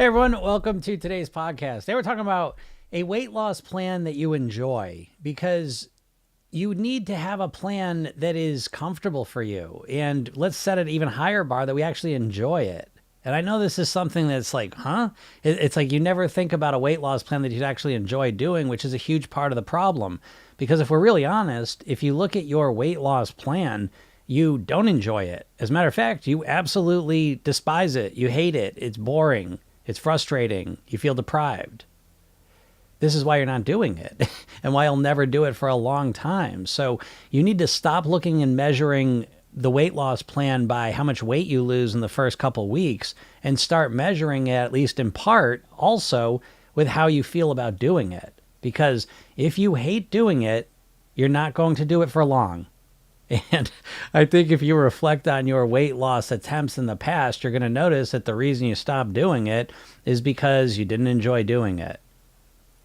Hey everyone, welcome to today's podcast. They were talking about a weight loss plan that you enjoy because you need to have a plan that is comfortable for you. And let's set an even higher bar that we actually enjoy it. And I know this is something that's like, It's like you never think about a weight loss plan that you'd actually enjoy doing, which is a huge part of the problem. Because if we're really honest, if you look at your weight loss plan, you don't enjoy it. As a matter of fact, you absolutely despise it. You hate it. It's boring. It's frustrating. You feel deprived. This is why you're not doing it and why you'll never do it for a long time. So you need to stop looking and measuring the weight loss plan by how much weight you lose in the first couple weeks and start measuring it, at least in part, also with how you feel about doing it. Because if you hate doing it, you're not going to do it for long. And I think if you reflect on your weight loss attempts in the past, you're going to notice that the reason you stopped doing it is because you didn't enjoy doing it.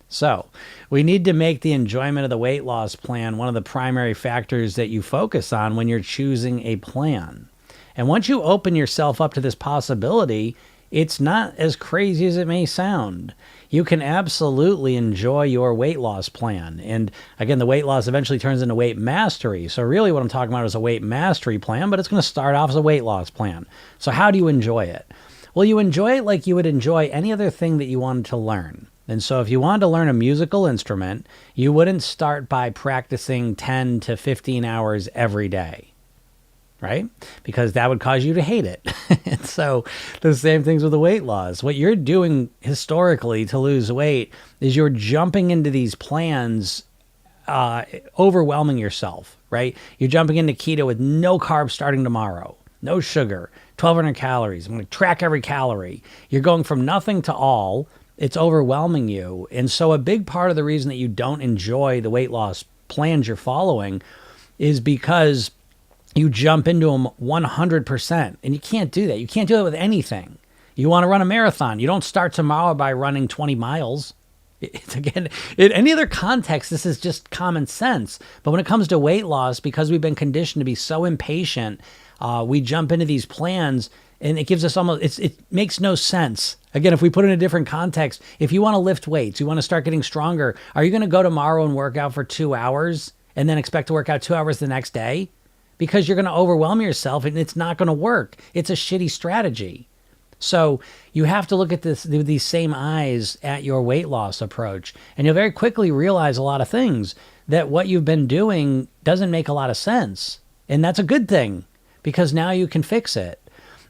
So we need to make the enjoyment of the weight loss plan one of the primary factors that you focus on when you're choosing a plan. And once you open yourself up to this possibility, it's not as crazy as it may sound. You can absolutely enjoy your weight loss plan. And again, the weight loss eventually turns into weight mastery. So really what I'm talking about is a weight mastery plan, but it's going to start off as a weight loss plan. So how do you enjoy it? Well, you enjoy it like you would enjoy any other thing that you wanted to learn. And so if you wanted to learn a musical instrument, you wouldn't start by practicing 10 to 15 hours every day. Right? Because that would cause you to hate it. And so the same things with the weight loss. What you're doing historically to lose weight is you're jumping into these plans, overwhelming yourself, right? You're jumping into keto with no carbs starting tomorrow, no sugar, 1,200 calories. I'm going to track every calorie. You're going from nothing to all. It's overwhelming you. And so a big part of the reason that you don't enjoy the weight loss plans you're following is because you jump into them 100%, and you can't do that. You can't do that with anything. You want to run a marathon. You don't start tomorrow by running 20 miles. It's again, in any other context, this is just common sense. But when it comes to weight loss, because we've been conditioned to be so impatient, we jump into these plans, and it gives us it makes no sense. Again, if we put it in a different context, if you want to lift weights, you want to start getting stronger, are you going to go tomorrow and work out for 2 hours and then expect to work out 2 hours the next day? Because you're going to overwhelm yourself and it's not going to work. It's a shitty strategy. So you have to look at this with these same eyes at your weight loss approach. And you'll very quickly realize a lot of things, that what you've been doing doesn't make a lot of sense. And that's a good thing, because now you can fix it.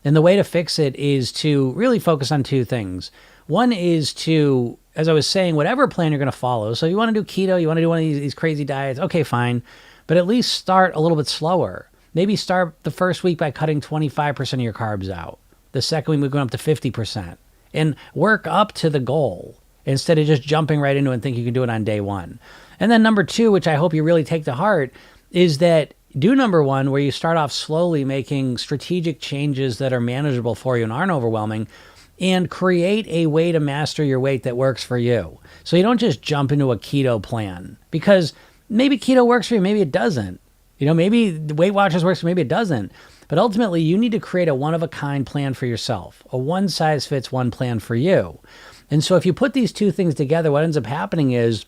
And the way to fix it is to really focus on two things. One is to, as I was saying, whatever plan you're going to follow. So you want to do keto, you want to do one of these crazy diets. Okay, fine. But at least start a little bit slower. Maybe start the first week by cutting 25% of your carbs out. The second week, we're going up to 50%. And work up to the goal instead of just jumping right into it and think you can do it on day one. And then number two, which I hope you really take to heart, is that do number one, where you start off slowly making strategic changes that are manageable for you and aren't overwhelming, and create a way to master your weight that works for you. So you don't just jump into a keto plan, because maybe keto works for you, maybe it doesn't. Maybe the Weight Watchers works for you, maybe it doesn't. But ultimately, you need to create a one-of-a-kind plan for yourself, a one-size-fits-one plan for you. And so if you put these two things together, what ends up happening is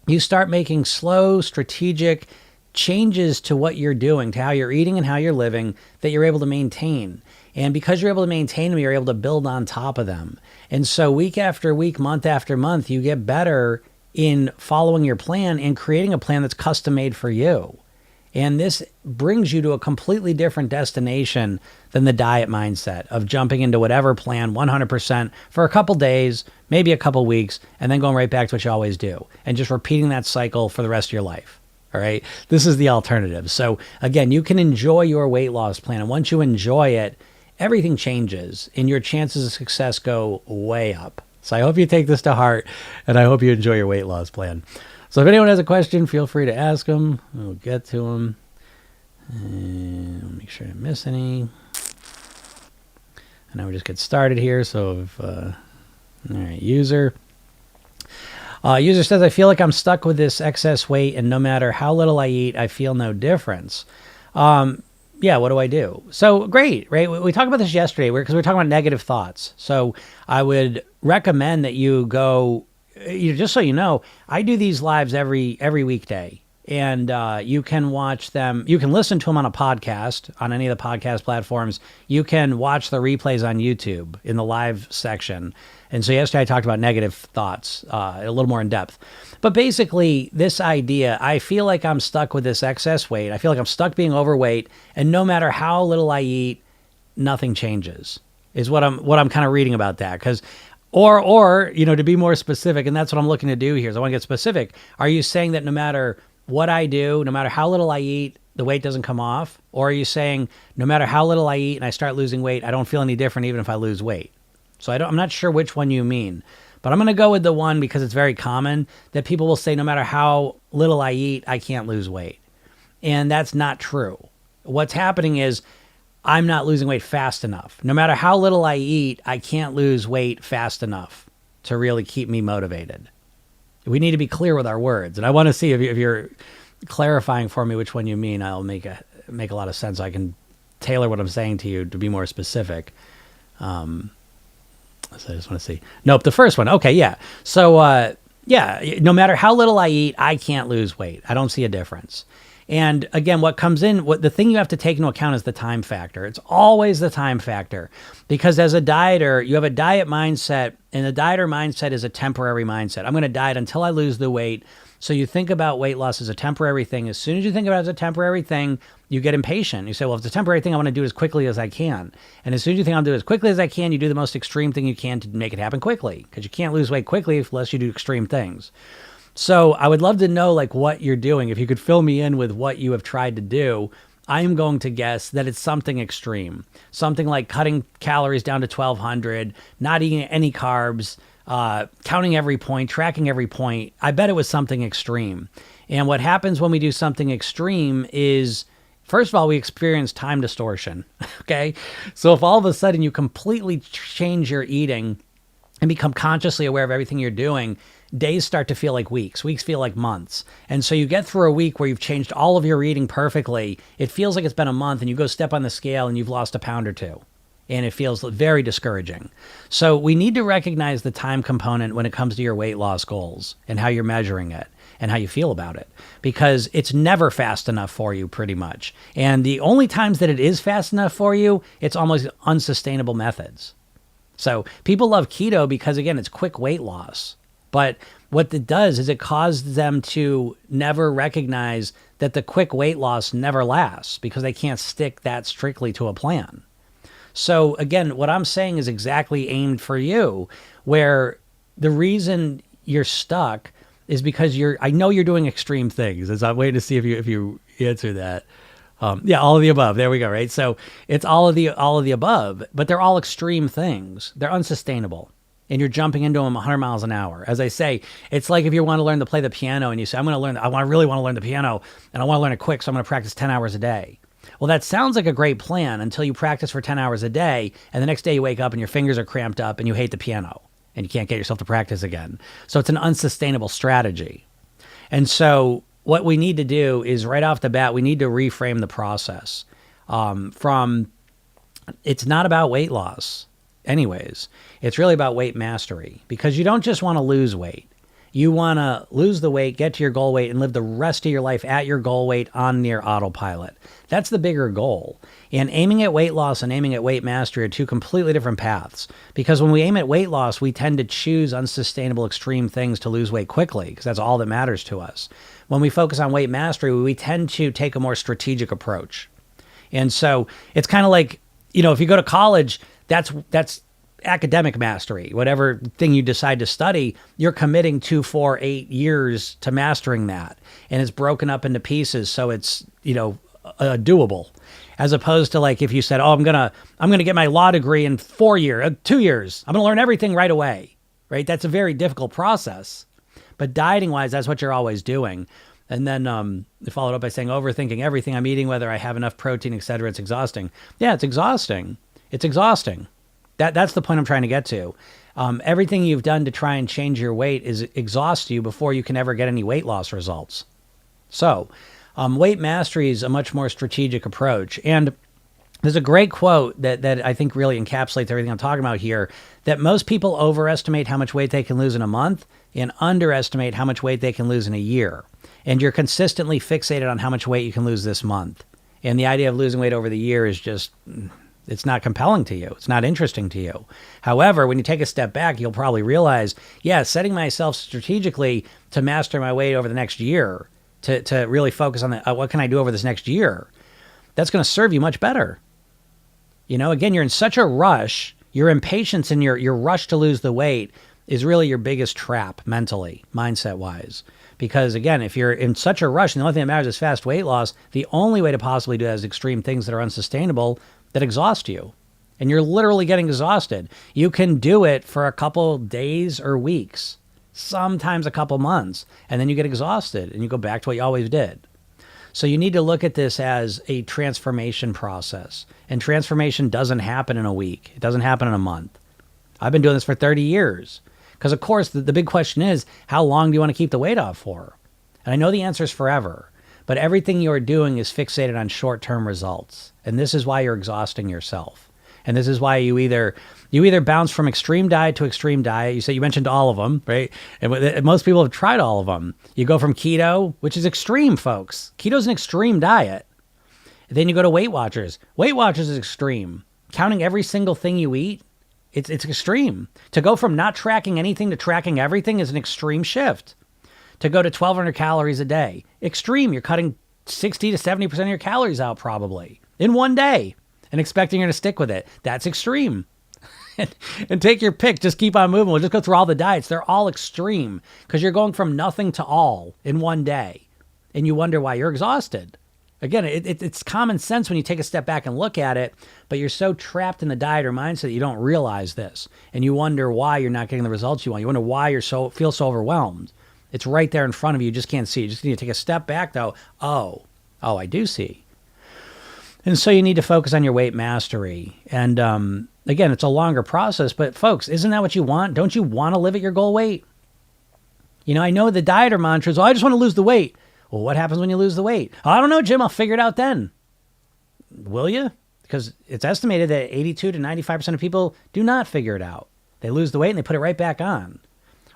you start making slow, strategic changes to what you're doing, to how you're eating and how you're living, that you're able to maintain. And because you're able to maintain them, you're able to build on top of them. And so week after week, month after month, you get better in following your plan and creating a plan that's custom made for you. And this brings you to a completely different destination than the diet mindset of jumping into whatever plan 100% for a couple days, maybe a couple weeks, and then going right back to what you always do and just repeating that cycle for the rest of your life. All right. This is the alternative. So again, you can enjoy your weight loss plan. And once you enjoy it, everything changes and your chances of success go way up. So I hope you take this to heart, and I hope you enjoy your weight loss plan. So if anyone has a question, feel free to ask them. We'll get to them. And make sure I didn't miss any. And now we just get started here. So if, all right, user says, I feel like I'm stuck with this excess weight, and no matter how little I eat, I feel no difference. Yeah, what do I do? So great, right? We talked about this yesterday because we were talking about negative thoughts. So I would recommend that you go, just so you know, I do these lives every weekday. And you can watch them. You can listen to them on a podcast on any of the podcast platforms. You can watch the replays on YouTube in the live section. And so yesterday I talked about negative thoughts a little more in depth. But basically, this idea, I feel like I'm stuck with this excess weight. I feel like I'm stuck being overweight, and no matter how little I eat, nothing changes. Is what I'm kind of reading about that. Because or to be more specific, and that's what I'm looking to do here. So I want to get specific. Are you saying that no matter what I do, no matter how little I eat, the weight doesn't come off? Or are you saying no matter how little I eat and I start losing weight, I don't feel any different even if I lose weight? So I'm not sure which one you mean, but I'm going to go with the one because it's very common that people will say no matter how little I eat, I can't lose weight. And that's not true. What's happening is I'm not losing weight fast enough. No matter how little I eat, I can't lose weight fast enough to really keep me motivated. We need to be clear with our words. And I want to see if you're clarifying for me which one you mean. I'll make a lot of sense. I can tailor what I'm saying to you to be more specific. So I just want to see. Nope, the first one. Okay, yeah. So, no matter how little I eat, I can't lose weight. I don't see a difference. And again, the thing you have to take into account is the time factor. It's always the time factor, because as a dieter, you have a diet mindset, and the dieter mindset is a temporary mindset. I'm going to diet until I lose the weight. So you think about weight loss as a temporary thing. As soon as you think about it as a temporary thing, you get impatient. You say, well, if it's a temporary thing, I want to do it as quickly as I can. And as soon as you think I'll do it as quickly as I can, you do the most extreme thing you can to make it happen quickly, because you can't lose weight quickly unless you do extreme things. So I would love to know what you're doing. If you could fill me in with what you have tried to do, I am going to guess that it's something extreme. Something like cutting calories down to 1,200, not eating any carbs, counting every point, tracking every point. I bet it was something extreme. And what happens when we do something extreme is, first of all, we experience time distortion. Okay. So if all of a sudden you completely change your eating and become consciously aware of everything you're doing, days start to feel like weeks. Weeks feel like months. And so you get through a week where you've changed all of your eating perfectly. It feels like it's been a month, and you go step on the scale and you've lost a pound or two. And it feels very discouraging. So we need to recognize the time component when it comes to your weight loss goals and how you're measuring it and how you feel about it, because it's never fast enough for you pretty much. And the only times that it is fast enough for you, it's almost unsustainable methods. So people love keto because, again, it's quick weight loss. But what it does is it causes them to never recognize that the quick weight loss never lasts, because they can't stick that strictly to a plan. So again, what I'm saying is exactly aimed for you, where the reason you're stuck is because I know you're doing extreme things. As I'm waiting to see if you answer that. All of the above. There we go. Right. So it's all of the above, but they're all extreme things. They're unsustainable. And you're jumping into them 100 miles an hour. As I say, it's like if you want to learn to play the piano and you say, I really want to learn the piano, and I want to learn it quick, so I'm going to practice 10 hours a day. Well, that sounds like a great plan until you practice for 10 hours a day, and the next day you wake up and your fingers are cramped up and you hate the piano and you can't get yourself to practice again. So it's an unsustainable strategy. And so what we need to do is, right off the bat, we need to reframe the process from it's not about weight loss. Anyways, it's really about weight mastery, because you don't just want to lose weight. You want to lose the weight, get to your goal weight, and live the rest of your life at your goal weight on near autopilot. That's the bigger goal. And aiming at weight loss and aiming at weight mastery are two completely different paths, because when we aim at weight loss, we tend to choose unsustainable extreme things to lose weight quickly, because that's all that matters to us. When we focus on weight mastery, we tend to take a more strategic approach. And so it's kind of like, if you go to college, that's academic mastery. Whatever thing you decide to study, you're committing 2, 4, 8 years to mastering that. And it's broken up into pieces, so it's, doable. As opposed to like if you said, I'm going to get my law degree in 2 years. I'm going to learn everything right away. Right? That's a very difficult process. But dieting wise, that's what you're always doing. And then followed up by saying, overthinking everything I'm eating, whether I have enough protein, et cetera, it's exhausting. Yeah, it's exhausting. It's exhausting. That's the point I'm trying to get to. Everything you've done to try and change your weight is exhaust you before you can ever get any weight loss results. So Weight mastery is a much more strategic approach. And there's a great quote that I think really encapsulates everything I'm talking about here, that most people overestimate how much weight they can lose in a month and underestimate how much weight they can lose in a year. And you're consistently fixated on how much weight you can lose this month. And the idea of losing weight over the year is just, it's not compelling to you. It's not interesting to you. However, when you take a step back, you'll probably realize, yeah, setting myself strategically to master my weight over the next year, to really focus on what can I do over this next year, that's going to serve you much better. You know, again, you're in such a rush, your impatience and your rush to lose the weight is really your biggest trap mentally, mindset-wise. Because again, if you're in such a rush and the only thing that matters is fast weight loss, the only way to possibly do that is extreme things that are unsustainable, that exhaust you. And you're literally getting exhausted. You can do it for a couple days or weeks, sometimes a couple months, and then you get exhausted and you go back to what you always did. So you need to look at this as a transformation process. And transformation doesn't happen in a week. It doesn't happen in a month. I've been doing this for 30 years. Because, of course, the big question is, how long do you want to keep the weight off for? And I know the answer is forever. But everything you're doing is fixated on short-term results. And this is why you're exhausting yourself. And this is why you either bounce from extreme diet to extreme diet. You mentioned all of them, right? And most people have tried all of them. You go from keto, which is extreme, folks. Keto's an extreme diet. And then you go to Weight Watchers. Weight Watchers is extreme. Counting every single thing you eat, it's extreme. To go from not tracking anything to tracking everything is an extreme shift. To go to 1,200 calories a day, extreme. You're cutting 60 to 70% of your calories out probably in one day and expecting her to stick with it. That's extreme. And take your pick. Just keep on moving. We'll just go through all the diets. They're all extreme because you're going from nothing to all in one day. And you wonder why you're exhausted. Again, it's common sense when you take a step back and look at it, but you're so trapped in the diet or mindset that you don't realize this. And you wonder why you're not getting the results you want. You wonder why you feel so overwhelmed. It's right there in front of you. You just can't see. You just need to take a step back though. Oh, I do see. And so you need to focus on your weight mastery. And again, it's a longer process, but folks, isn't that what you want? Don't you want to live at your goal weight? You know, I know the dieter mantra is, I just want to lose the weight. Well, what happens when you lose the weight? I don't know, Jim. I'll figure it out then. Will you? Because it's estimated that 82 to 95% of people do not figure it out. They lose the weight and they put it right back on.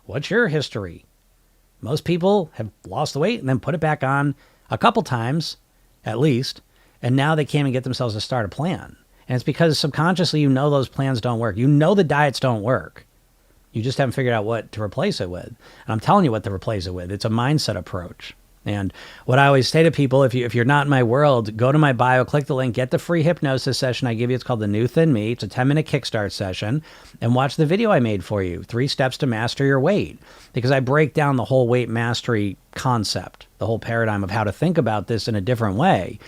What's your history? Most people have lost the weight and then put it back on a couple times, at least, and now they can't even get themselves to start a plan. And it's because subconsciously you know those plans don't work. You know the diets don't work. You just haven't figured out what to replace it with. And I'm telling you what to replace it with. It's a mindset approach. And what I always say to people, if you're not in my world, go to my bio, click the link, get the free hypnosis session I give you. It's called The New Thin Me. It's a 10-minute kickstart session. And watch the video I made for you, 3 steps to master your weight. Because I break down the whole weight mastery concept, the whole paradigm of how to think about this in a different way.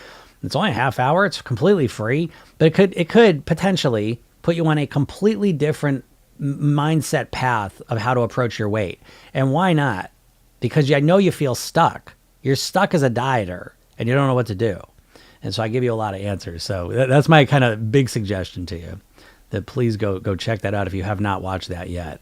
It's only a half hour. It's completely free. But it could potentially put you on a completely different mindset path of how to approach your weight. And why not? Because I know you feel stuck. You're stuck as a dieter and you don't know what to do. And so I give you a lot of answers. So that's my kind of big suggestion to you, that please go check that out if you have not watched that yet.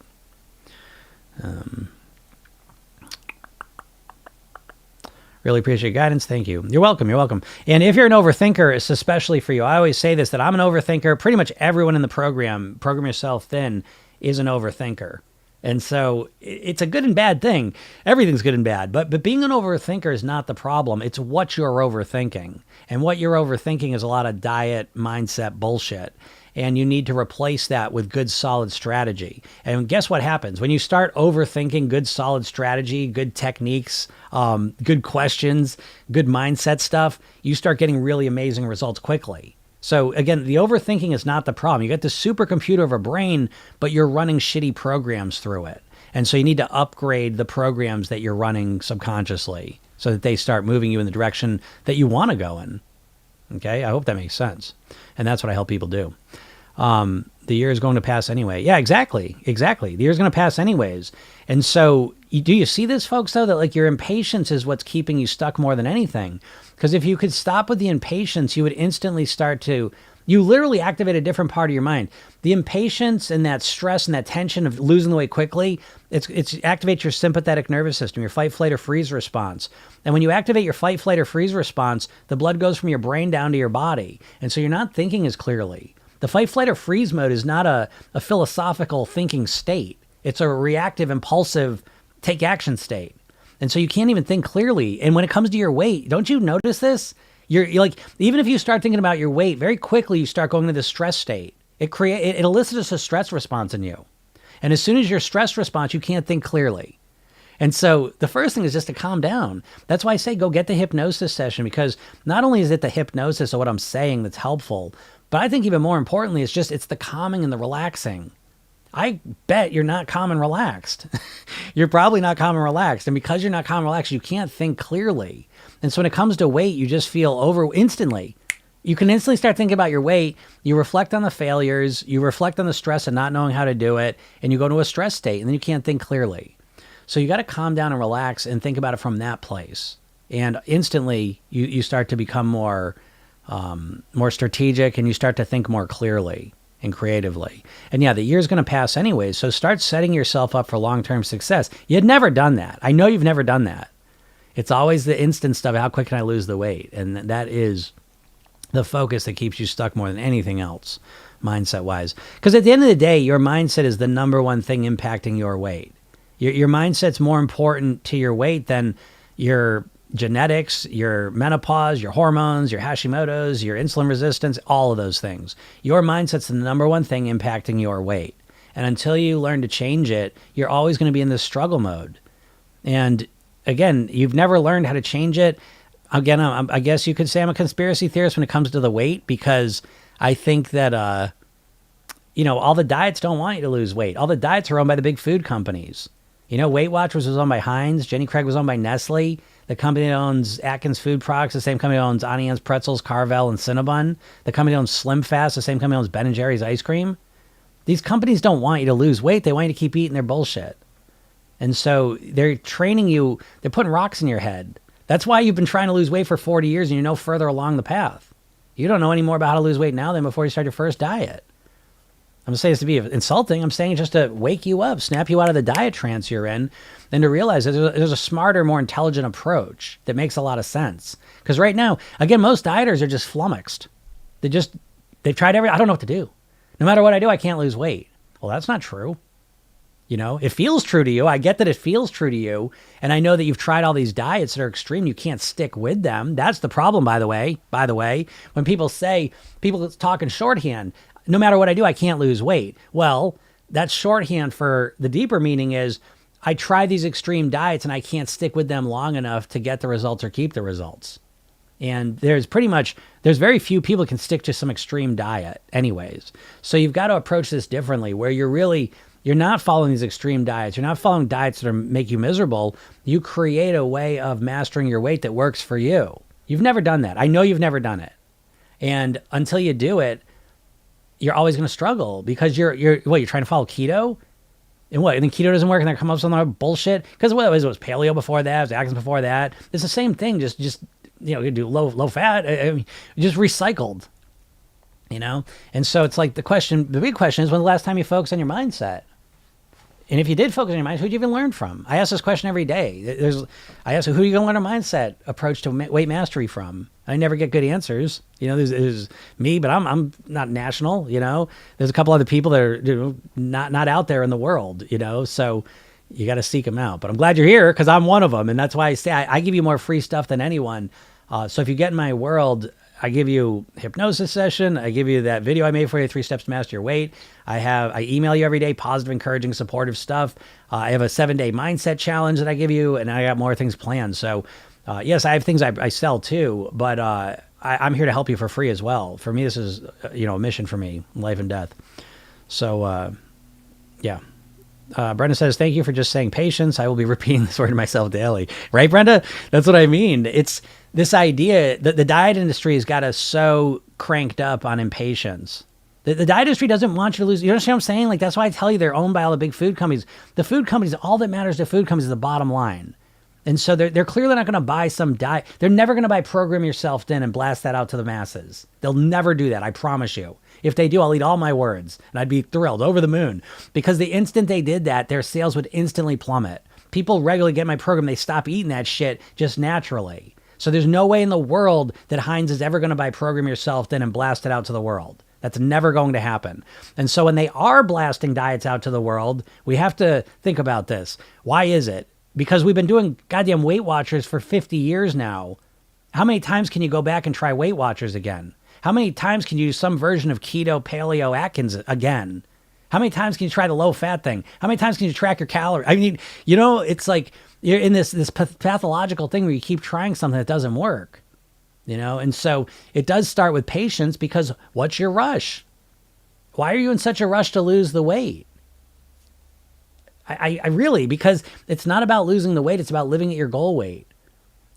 Really appreciate your guidance. Thank you. You're welcome. You're welcome. And if you're an overthinker, it's especially for you. I always say this, that I'm an overthinker. Pretty much everyone in the program, Program Yourself Thin, is an overthinker. And so it's a good and bad thing. Everything's good and bad. But being an overthinker is not the problem. It's what you're overthinking. And what you're overthinking is a lot of diet mindset bullshit. And you need to replace that with good, solid strategy. And guess what happens? When you start overthinking good, solid strategy, good techniques, good questions, good mindset stuff, you start getting really amazing results quickly. So again, the overthinking is not the problem. You got the supercomputer of a brain, but you're running shitty programs through it. And so you need to upgrade the programs that you're running subconsciously so that they start moving you in the direction that you want to go in. Okay, I hope that makes sense. And that's what I help people do. The year is going to pass anyway. Yeah, exactly. The year is going to pass anyways. And so do you see this, folks, though, that like your impatience is what's keeping you stuck more than anything? Because if you could stop with the impatience, you would instantly start to You literally activate a different part of your mind. The impatience and that stress and that tension of losing the weight quickly, it's activates your sympathetic nervous system, your fight, flight, or freeze response. And when you activate your fight, flight, or freeze response, the blood goes from your brain down to your body. And so you're not thinking as clearly. The fight, flight, or freeze mode is not a philosophical thinking state. It's a reactive, impulsive, take action state. And so you can't even think clearly. And when it comes to your weight, don't you notice this? You're like, even if you start thinking about your weight, very quickly you start going into the stress state. It elicits a stress response in you. And as soon as your stress response, you can't think clearly. And so the first thing is just to calm down. That's why I say go get the hypnosis session, because not only is it the hypnosis of what I'm saying that's helpful, but I think even more importantly, it's the calming and the relaxing. I bet you're not calm and relaxed. You're probably not calm and relaxed. And because you're not calm and relaxed, you can't think clearly. And so when it comes to weight, you just feel instantly. You can instantly start thinking about your weight. You reflect on the failures. You reflect on the stress of not knowing how to do it. And you go to a stress state, and then you can't think clearly. So you got to calm down and relax and think about it from that place. And instantly, you start to become more strategic, and you start to think more clearly and creatively. And yeah, the year's going to pass anyways, so start setting yourself up for long-term success. You'd never done that. I know you've never done that. It's always the instant stuff, how quick can I lose the weight? And that is the focus that keeps you stuck more than anything else, mindset-wise. Because at the end of the day, your mindset is the number one thing impacting your weight. Your mindset's more important to your weight than your genetics, your menopause, your hormones, your Hashimoto's, your insulin resistance, all of those things. Your mindset's the number one thing impacting your weight. And until you learn to change it, you're always going to be in this struggle mode. And again, you've never learned how to change it. Again, I guess you could say I'm a conspiracy theorist when it comes to the weight, because I think that, all the diets don't want you to lose weight. All the diets are owned by the big food companies. Weight Watchers was owned by Heinz. Jenny Craig was owned by Nestle. The company that owns Atkins Food Products, the same company that owns Auntie Anne's Pretzels, Carvel, and Cinnabon. The company that owns Slim Fast, the same company that owns Ben & Jerry's ice cream. These companies don't want you to lose weight. They want you to keep eating their bullshit. And so they're training you. They're putting rocks in your head. That's why you've been trying to lose weight for 40 years and you're no further along the path. You don't know any more about how to lose weight now than before you start your first diet. I'm not saying this to be insulting. I'm saying just to wake you up, snap you out of the diet trance you're in, and to realize that there's a smarter, more intelligent approach that makes a lot of sense. Because right now, again, most dieters are just flummoxed. They've tried I don't know what to do. No matter what I do, I can't lose weight. Well, that's not true. It feels true to you. I get that it feels true to you. And I know that you've tried all these diets that are extreme. You can't stick with them. That's the problem, by the way. When people talk in shorthand, no matter what I do, I can't lose weight. Well, that's shorthand for the deeper meaning is I try these extreme diets and I can't stick with them long enough to get the results or keep the results. And there's very few people can stick to some extreme diet anyways. So you've got to approach this differently, where you're not following these extreme diets. You're not following diets that make you miserable. You create a way of mastering your weight that works for you. You've never done that. I know you've never done it. And until you do it, you're always going to struggle, because you're trying to follow keto? And then keto doesn't work, and then come up with some other bullshit? Because it was paleo before that, it was Atkins before that. It's the same thing, just you do low fat, just recycled. And so it's like the big question is, when the last time you focused on your mindset? And if you did focus on your mindset, who'd you even learn from? I ask this question every day. I ask, who are you going to learn a mindset approach to weight mastery from? I never get good answers. There's me, but I'm not national. There's a couple other people that are not out there in the world. So you got to seek them out. But I'm glad you're here, because I'm one of them, and that's why I say I give you more free stuff than anyone. So if you get in my world, I give you hypnosis session. I give you that video I made for you, 3 Steps to Master Your Weight. I email you every day, positive, encouraging, supportive stuff. I have a 7-day mindset challenge that I give you, and I got more things planned. So yes, I have things I sell too, but I'm here to help you for free as well. For me, this is a mission for me, life and death. So yeah. Brenda says, thank you for just saying patience. I will be repeating this word to myself daily. Right, Brenda? That's what I mean. It's this idea that the diet industry has got us so cranked up on impatience. The diet industry doesn't want you to lose. You understand what I'm saying? That's why I tell you they're owned by all the big food companies. The food companies, all that matters to food companies is the bottom line. And so they're clearly not going to buy some diet. They're never going to buy Program Yourself Thin and blast that out to the masses. They'll never do that. I promise you. If they do, I'll eat all my words and I'd be thrilled, over the moon, because the instant they did that, their sales would instantly plummet. People regularly get my program. They stop eating that shit just naturally. So there's no way in the world that Heinz is ever going to buy Program Yourself Thin and blast it out to the world. That's never going to happen. And so when they are blasting diets out to the world, we have to think about this. Why is it? Because we've been doing goddamn Weight Watchers for 50 years now. How many times can you go back and try Weight Watchers again? How many times can you do some version of keto, paleo, Atkins again? How many times can you try the low fat thing? How many times can you track your calories? I mean, it's like you're in this pathological thing where you keep trying something that doesn't work, And so it does start with patience, because what's your rush? Why are you in such a rush to lose the weight? I really, because it's not about losing the weight. It's about living at your goal weight.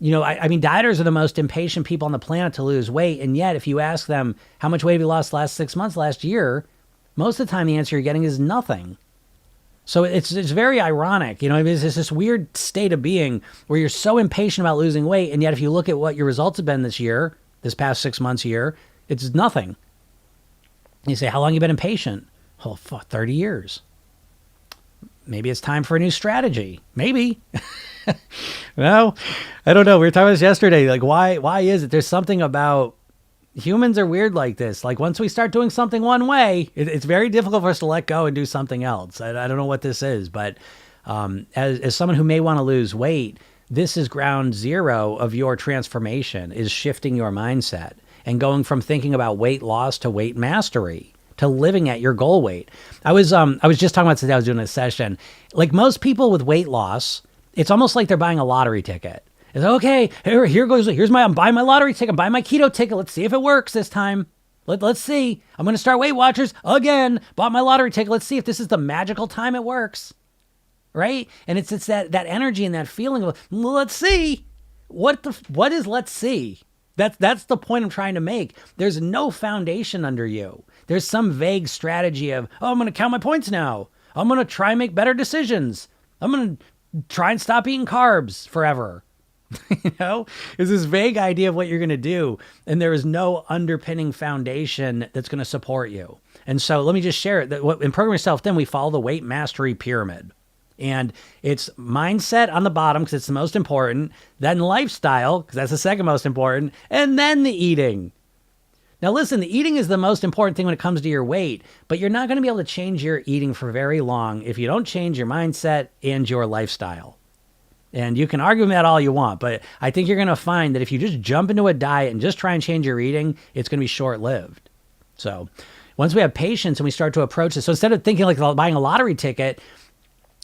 I mean, dieters are the most impatient people on the planet to lose weight. And yet, if you ask them, how much weight have you lost last 6 months, last year? Most of the time, the answer you're getting is nothing. So it's very ironic. It's this weird state of being where you're so impatient about losing weight. And yet, if you look at what your results have been this past 6 months year, it's nothing. You say, how long have you been impatient? Oh, 30 years. Maybe it's time for a new strategy. Maybe. Well, I don't know. We were talking about this yesterday. Like, why is it? There's something about humans are weird like this. Like, once we start doing something one way, it's very difficult for us to let go and do something else. I don't know what this is, but as someone who may want to lose weight, this is ground zero of your transformation, is shifting your mindset and going from thinking about weight loss to weight mastery, to living at your goal weight. I was just talking about today, I was doing a session. Like, most people with weight loss, it's almost like they're buying a lottery ticket. It's like, okay, I'm buying my lottery ticket, I'm buying my keto ticket. Let's see if it works this time. Let's see. I'm going to start Weight Watchers again. Bought my lottery ticket. Let's see if this is the magical time it works. Right? And it's that energy and that feeling of, well, let's see. What is let's see? That's the point I'm trying to make. There's no foundation under you. There's some vague strategy of, I'm going to count my points now. I'm going to try and make better decisions. I'm going to try and stop eating carbs forever. It's this vague idea of what you're going to do. And there is no underpinning foundation that's going to support you. And so let me just share it. In Program Yourself Thin, we follow the weight mastery pyramid. And it's mindset on the bottom, because it's the most important, then lifestyle, because that's the second most important, and then the eating. Now listen, the eating is the most important thing when it comes to your weight, but you're not going to be able to change your eating for very long if you don't change your mindset and your lifestyle. And you can argue with that all you want, but I think you're going to find that if you just jump into a diet and just try and change your eating, it's going to be short-lived. So once we have patience and we start to approach this, so instead of thinking like buying a lottery ticket,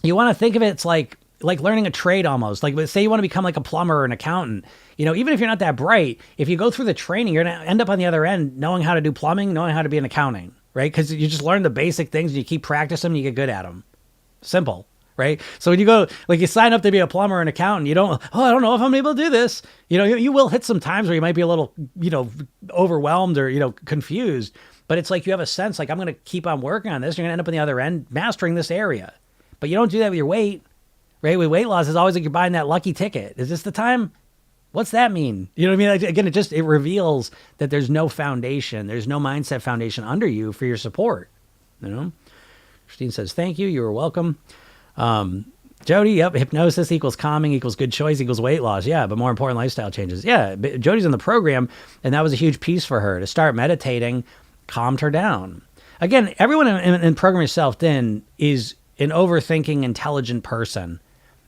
you want to think of it, it's like learning a trade almost. Like, say you want to become like a plumber or an accountant. Even if you're not that bright, if you go through the training, you're going to end up on the other end knowing how to do plumbing, knowing how to be an accounting, right? Because you just learn the basic things and you keep practicing them and you get good at them. Simple, right? So when you go, like, you sign up to be a plumber or an accountant, you don't, I don't know if I'm able to do this. You will hit some times where you might be a little, overwhelmed or, confused. But it's like you have a sense, like, I'm going to keep on working on this. You're going to end up on the other end mastering this area. But you don't do that with your weight, right? With weight loss, it's always like you're buying that lucky ticket. Is this the time? What's that mean? You know what I mean? Again, it reveals that there's no foundation. There's no mindset foundation under you for your support. Christine says, thank you. You are welcome. Jody, yep. Hypnosis equals calming equals good choice equals weight loss. Yeah. But more important, lifestyle changes. Yeah. Jody's in the program, and that was a huge piece for her to start meditating, calmed her down. Again, everyone in Program Yourself Thin is an overthinking, intelligent person.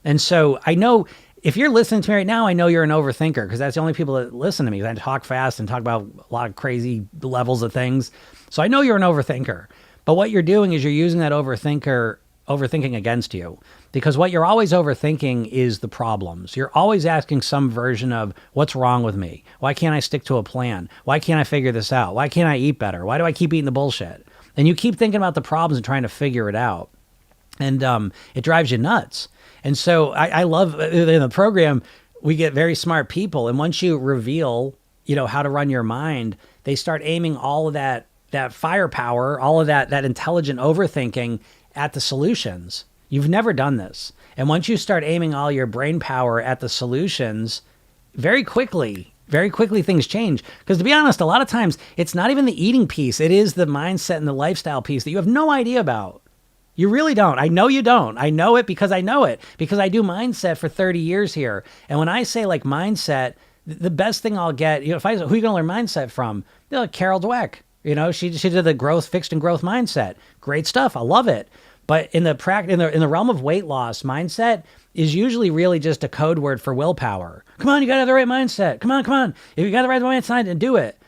And so I know if you're listening to me right now, I know you're an overthinker, because that's the only people that listen to me. I talk fast and talk about a lot of crazy levels of things. So I know you're an overthinker. But what you're doing is you're using that overthinking against you, because what you're always overthinking is the problems. You're always asking some version of, what's wrong with me? Why can't I stick to a plan? Why can't I figure this out? Why can't I eat better? Why do I keep eating the bullshit? And you keep thinking about the problems and trying to figure it out. And it drives you nuts. And so I love, in the program, we get very smart people. And once you reveal, how to run your mind, they start aiming all of that firepower, all of that intelligent overthinking at the solutions. You've never done this. And once you start aiming all your brain power at the solutions, very quickly things change. Because to be honest, a lot of times it's not even the eating piece. It is the mindset and the lifestyle piece that you have no idea about. You really don't. I know you don't. I know it because I I do mindset for 30 years here. And when I say like mindset, the best thing I'll get, if who are you going to learn mindset from? They're like Carol Dweck. She did the fixed and growth mindset. Great stuff. I love it. But in the realm of weight loss, mindset is usually really just a code word for willpower. Come on, you got to have the right mindset. Come on. If you got the right mindset, then do it.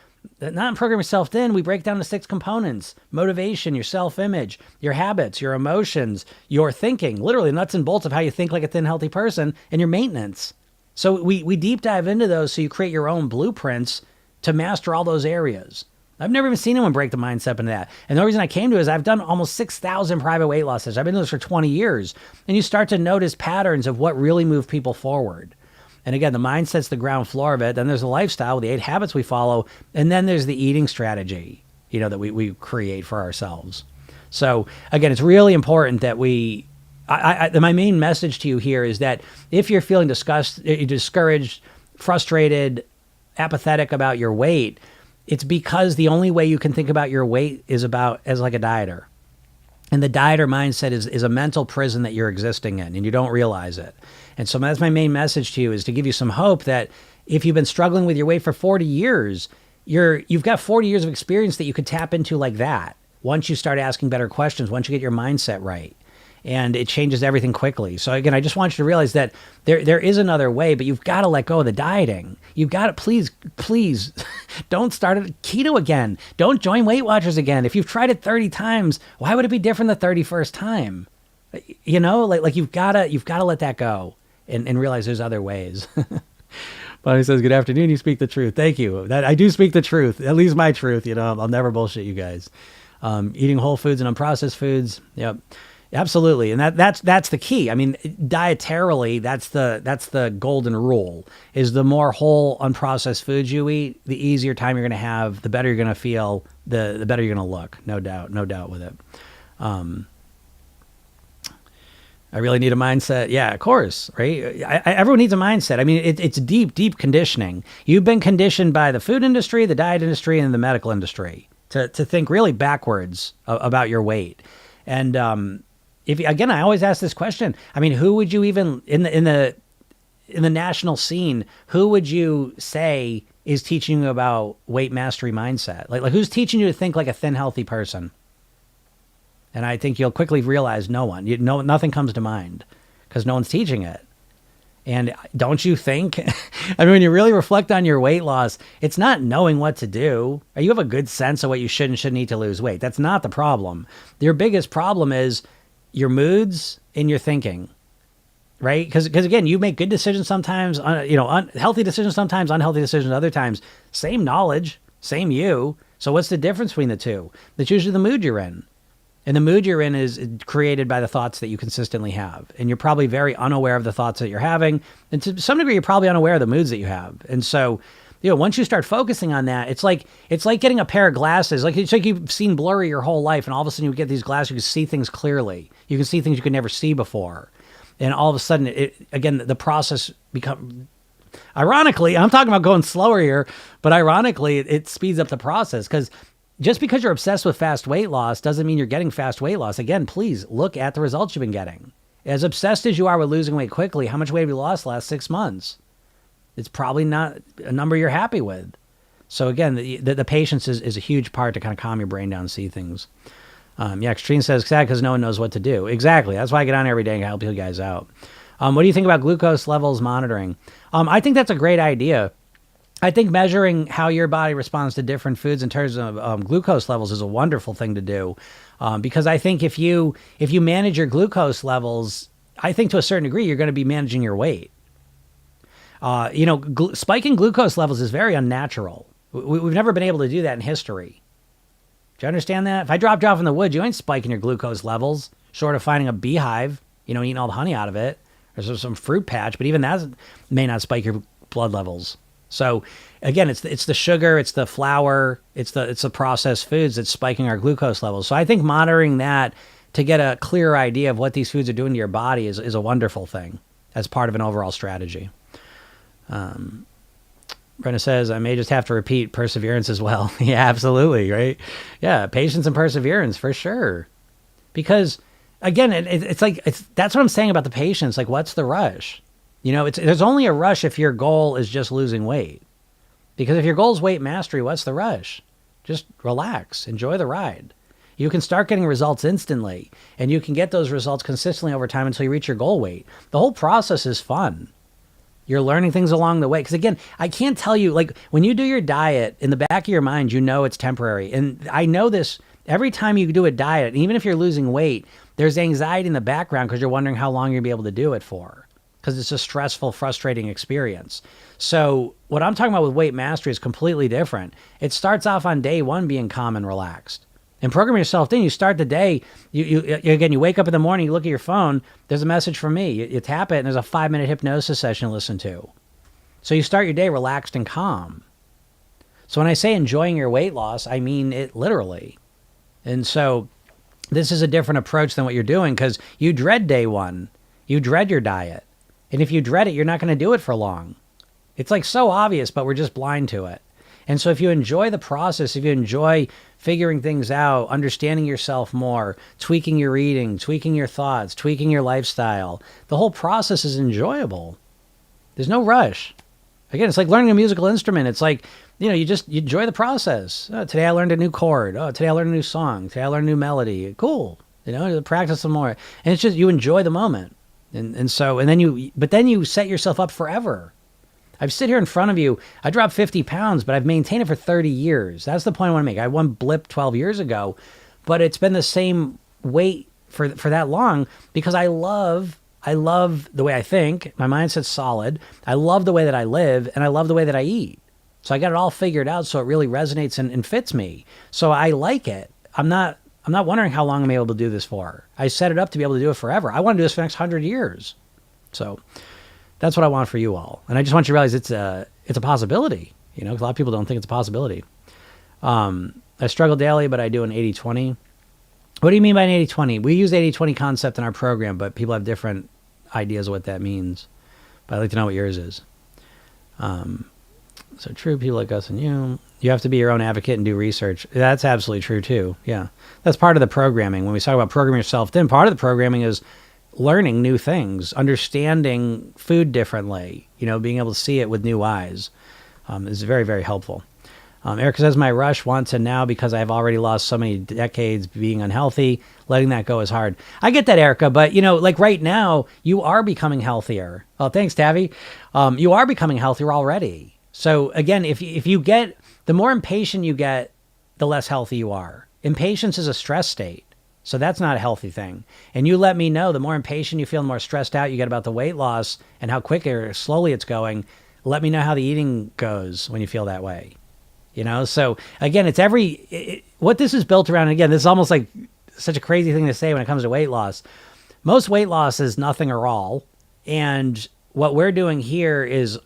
Not program yourself in. We break down the 6 components: motivation, your self-image, your habits, your emotions, your thinking, literally nuts and bolts of how you think like a thin, healthy person, and your maintenance. So we deep dive into those so you create your own blueprints to master all those areas. I've never even seen anyone break the mindset into that. And the reason I came to it is I've done almost 6,000 private weight losses. I've been doing this for 20 years. And you start to notice patterns of what really move people forward. And again, the mindset's the ground floor of it. Then there's the lifestyle, the 8 habits we follow. And then there's the eating strategy, that we create for ourselves. So again, it's really important that my main message to you here is that if you're feeling discouraged, frustrated, apathetic about your weight, it's because the only way you can think about your weight is as like a dieter. And the dieter mindset is a mental prison that you're existing in, and you don't realize it. And so that's my main message to you, is to give you some hope that if you've been struggling with your weight for 40 years, you've got 40 years of experience that you could tap into like that. Once you start asking better questions, once you get your mindset right. And it changes everything quickly. So again, I just want you to realize that there is another way, but you've got to let go of the dieting. You've got to, please, don't start keto again. Don't join Weight Watchers again. If you've tried it 30 times, why would it be different the 31st time? Like you've got to let that go and realize there's other ways. Bonnie says, good afternoon. You speak the truth. Thank you. I do speak the truth, at least my truth. I'll never bullshit you guys. Eating whole foods and unprocessed foods. Yep. Absolutely. And that's the key. I mean, dietarily, that's the golden rule, is the more whole unprocessed foods you eat, the easier time you're going to have, the better you're going to feel, the better you're going to look. No doubt with it. I really need a mindset. Yeah, of course. Right. Everyone needs a mindset. I mean, it's deep conditioning. You've been conditioned by the food industry, the diet industry, and the medical industry to think really backwards about your weight. And, again, I always ask this question. I mean, who would you even in the national scene? Who would you say is teaching you about weight mastery mindset? Like who's teaching you to think like a thin, healthy person? And I think you'll quickly realize no one. Nothing comes to mind because no one's teaching it. And don't you think? I mean, when you really reflect on your weight loss, it's not knowing what to do. You have a good sense of what you should and shouldn't eat to lose weight. That's not the problem. Your biggest problem is your moods and your thinking, right? Because again, you make good decisions sometimes, healthy decisions sometimes, unhealthy decisions other times. Same knowledge, same you. So what's the difference between the two? That's usually the mood you're in. And the mood you're in is created by the thoughts that you consistently have. And you're probably very unaware of the thoughts that you're having. And to some degree, you're probably unaware of the moods that you have. And so, once you start focusing on that, it's like getting a pair of glasses. It's like you've seen blurry your whole life, and all of a sudden you get these glasses, you can see things clearly. You can see things you could never see before. And all of a sudden, the process becomes... Ironically, I'm talking about going slower here, but ironically, it speeds up the process, because just because you're obsessed with fast weight loss doesn't mean you're getting fast weight loss. Again, please look at the results you've been getting. As obsessed as you are with losing weight quickly, how much weight have you lost the last 6 months? It's probably not a number you're happy with. So again, the patience is a huge part to kind of calm your brain down and see things. Extreme says, sad because no one knows what to do. Exactly. That's why I get on every day and help you guys out. What do you think about glucose levels monitoring? I think that's a great idea. I think measuring how your body responds to different foods in terms of glucose levels is a wonderful thing to do. Because I think if you manage your glucose levels, I think to a certain degree, you're going to be managing your weight. Spiking glucose levels is very unnatural. We've never been able to do that in history. Do you understand that? If I dropped you off in the woods, you ain't spiking your glucose levels, short of finding a beehive, eating all the honey out of it, or some fruit patch, but even that may not spike your blood levels. So again, it's the sugar, it's the flour, it's the processed foods that's spiking our glucose levels. So I think monitoring that to get a clearer idea of what these foods are doing to your body is a wonderful thing as part of an overall strategy. Brenda says, I may just have to repeat perseverance as well. Yeah, absolutely, right? Yeah, patience and perseverance for sure. Because, again, it's like, that's what I'm saying about the patience. Like, what's the rush? You know, there's only a rush if your goal is just losing weight. Because if your goal is weight mastery, what's the rush? Just relax, enjoy the ride. You can start getting results instantly, and you can get those results consistently over time until you reach your goal weight. The whole process is fun. You're learning things along the way. Because again, I can't tell you, like when you do your diet, in the back of your mind, you know it's temporary. And I know this every time you do a diet, even if you're losing weight, there's anxiety in the background because you're wondering how long you'll be able to do it for. Because it's a stressful, frustrating experience. So what I'm talking about with weight mastery is completely different. It starts off on day one being calm and relaxed. And program yourself in. You start the day, you wake up in the morning, you look at your phone, there's a message from me. You tap it, and there's a 5-minute hypnosis session to listen to. So you start your day relaxed and calm. So when I say enjoying your weight loss, I mean it literally. And so this is a different approach than what you're doing because you dread day one. You dread your diet. And if you dread it, you're not going to do it for long. It's like so obvious, but we're just blind to it. And so if you enjoy the process, if you enjoy figuring things out, understanding yourself more, tweaking your eating, tweaking your thoughts, tweaking your lifestyle, the whole process is enjoyable. There's no rush. Again, it's like learning a musical instrument. It's like, you enjoy the process. Oh, today I learned a new chord. Oh, today I learned a new song. Today I learned a new melody. Cool. Practice some more. And it's just, you enjoy the moment. But then you set yourself up forever. I've sit here in front of you. I dropped 50 pounds, but I've maintained it for 30 years. That's the point I want to make. I had one blip 12 years ago, but it's been the same weight for that long because I love the way I think. My mindset's solid. I love the way that I live, and I love the way that I eat. So I got it all figured out so it really resonates and fits me. So I like it. I'm not wondering how long I'm able to do this for. I set it up to be able to do it forever. I want to do this for the next 100 years. So that's what I want for you all. And I just want you to realize it's a possibility, 'cause a lot of people don't think it's a possibility. I struggle daily, but I do an 80-20. What do you mean by an 80-20? We use the 80-20 concept in our program, but people have different ideas of what that means. But I'd like to know what yours is. So true, people like us and you have to be your own advocate and do research. That's absolutely true too. Yeah. That's part of the programming. When we talk about programming yourself, then part of the programming is learning new things, understanding food differently, being able to see it with new eyes is very, very helpful. Erica says, my rush wants to now because I've already lost so many decades being unhealthy. Letting that go is hard. I get that, Erica, but like right now, you are becoming healthier. Oh, thanks, Tavi. You are becoming healthier already. So again, if you get, the more impatient you get, the less healthy you are. Impatience is a stress state. So that's not a healthy thing. And you let me know, the more impatient you feel, the more stressed out you get about the weight loss and how quick or slowly it's going. Let me know how the eating goes when you feel that way. So again, it's what this is built around. And again, this is almost like such a crazy thing to say when it comes to weight loss. Most weight loss is nothing or all. And what we're doing here is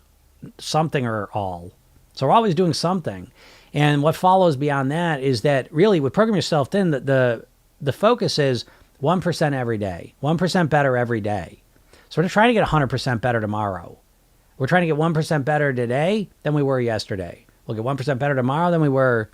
something or all. So we're always doing something. And what follows beyond that is that really with Program Yourself Thin, the focus is 1% every day, 1% better every day. So we're trying to get 100% better tomorrow. We're trying to get 1% better today than we were yesterday. We'll get 1% better tomorrow than we were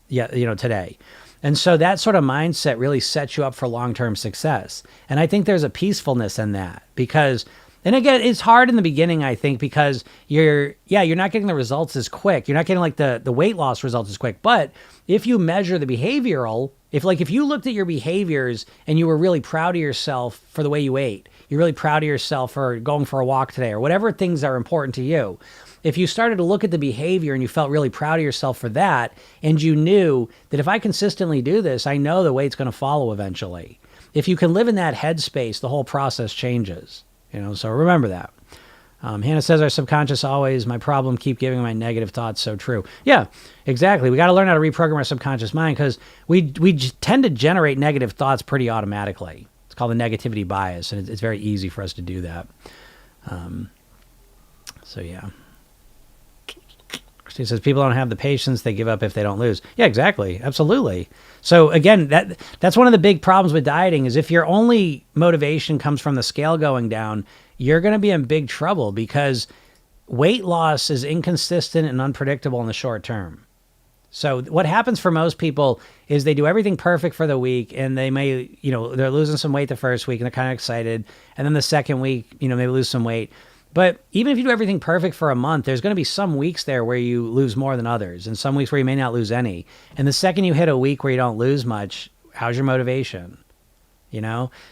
today. And so that sort of mindset really sets you up for long-term success. And I think there's a peacefulness in that because, and again, it's hard in the beginning, I think, because you're not getting the results as quick. You're not getting like the weight loss results as quick. But if you measure the behavioral, if you looked at your behaviors and you were really proud of yourself for the way you ate, you're really proud of yourself for going for a walk today or whatever things are important to you. If you started to look at the behavior and you felt really proud of yourself for that, and you knew that if I consistently do this, I know the weight's going to follow eventually. If you can live in that headspace, the whole process changes. So remember that. Hannah says, our subconscious always, my problem, keep giving my negative thoughts. So true. Yeah, exactly. We got to learn how to reprogram our subconscious mind because we tend to generate negative thoughts pretty automatically. It's called the negativity bias, and it's very easy for us to do that. So yeah. He says people don't have the patience. They give up if they don't lose. Yeah, exactly. Absolutely. So again, that's one of the big problems with dieting is if your only motivation comes from the scale going down, you're going to be in big trouble because weight loss is inconsistent and unpredictable in the short term. So what happens for most people is they do everything perfect for the week and they may, they're losing some weight the first week and they're kind of excited. And then the second week, maybe lose some weight. But even if you do everything perfect for a month, there's going to be some weeks there where you lose more than others and some weeks where you may not lose any. And the second you hit a week where you don't lose much, how's your motivation?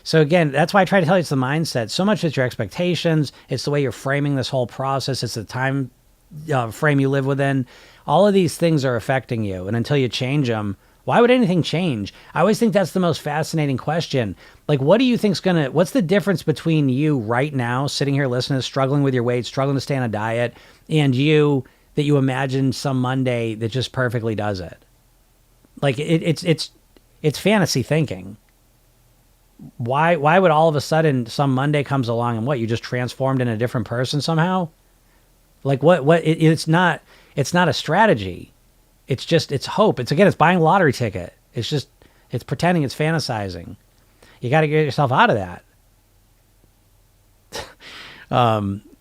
So again, that's why I try to tell you it's the mindset. So much it's your expectations. It's the way you're framing this whole process. It's the time frame you live within. All of these things are affecting you. And until you change them, why would anything change? I always think that's the most fascinating question. Like, what do you think's what's the difference between you right now, sitting here listening, struggling with your weight, struggling to stay on a diet, and you that you imagine some Monday that just perfectly does it? Like, it's fantasy thinking. Why would all of a sudden some Monday comes along and you just transformed into a different person somehow? Like it's not a strategy. It's hope. It's buying a lottery ticket. It's pretending, it's fantasizing. You got to get yourself out of that.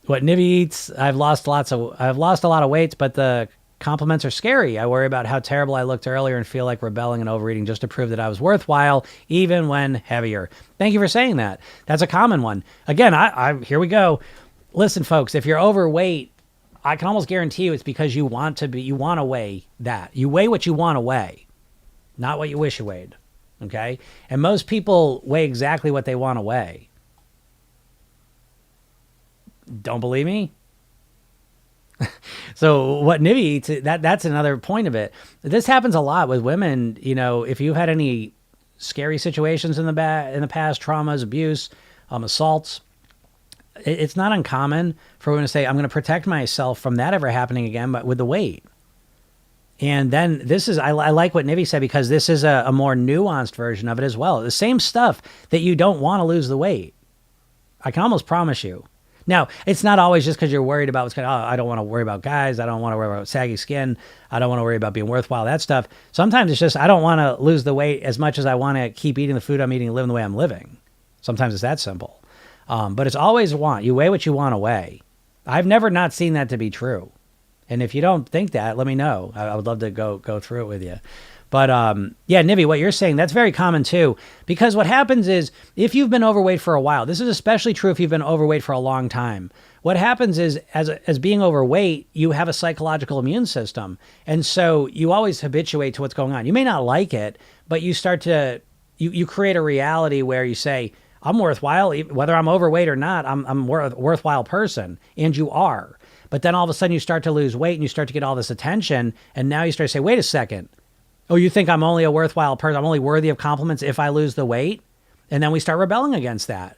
What Nibby eats, I've lost a lot of weight, but the compliments are scary. I worry about how terrible I looked earlier and feel like rebelling and overeating just to prove that I was worthwhile, even when heavier. Thank you for saying that. That's a common one. Again, here we go. Listen, folks, if you're overweight, I can almost guarantee you it's because you want to weigh that. You weigh what you want to weigh, not what you wish you weighed. Okay? And most people weigh exactly what they want to weigh. Don't believe me? So what Nibby eats, that's another point of it. This happens a lot with women. If you've had any scary situations in the past, traumas, abuse, assaults, it's not uncommon for women to say, I'm going to protect myself from that ever happening again, but with the weight. And then I like what Nibby said, because this is a more nuanced version of it as well. The same stuff that you don't want to lose the weight. I can almost promise you. Now, it's not always just because you're worried about what's going on. I don't want to worry about guys. I don't want to worry about saggy skin. I don't want to worry about being worthwhile, that stuff. Sometimes it's just, I don't want to lose the weight as much as I want to keep eating the food I'm eating and living the way I'm living. Sometimes it's that simple. But it's always want. You weigh what you want to weigh. I've never not seen that to be true. And if you don't think that, let me know. I would love to go through it with you. But yeah, Nibby, what you're saying, that's very common too. Because what happens is, if you've been overweight for a while, this is especially true if you've been overweight for a long time. What happens is, as being overweight, you have a psychological immune system. And so you always habituate to what's going on. You may not like it, but you start to, you create a reality where you say, I'm worthwhile, whether I'm overweight or not, I'm a worthwhile person. And you are. But then all of a sudden you start to lose weight and you start to get all this attention. And now you start to say, wait a second. Oh, you think I'm only a worthwhile person? I'm only worthy of compliments if I lose the weight? And then we start rebelling against that.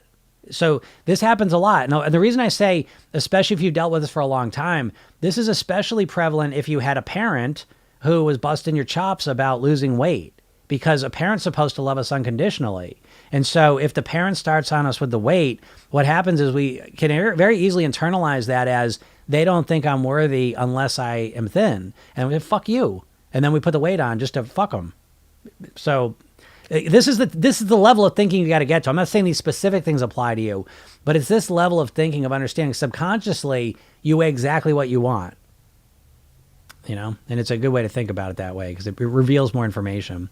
So this happens a lot. Now, the reason I say, especially if you've dealt with this for a long time, this is especially prevalent if you had a parent who was busting your chops about losing weight, because a parent's supposed to love us unconditionally. And so if the parent starts on us with the weight, what happens is we can very easily internalize that as, they don't think I'm worthy unless I am thin. And we say, fuck you. And then we put the weight on just to fuck them. So this is the level of thinking you got to get to. I'm not saying these specific things apply to you, but it's this level of thinking, of understanding subconsciously you weigh exactly what you want. And it's a good way to think about it that way, because it reveals more information.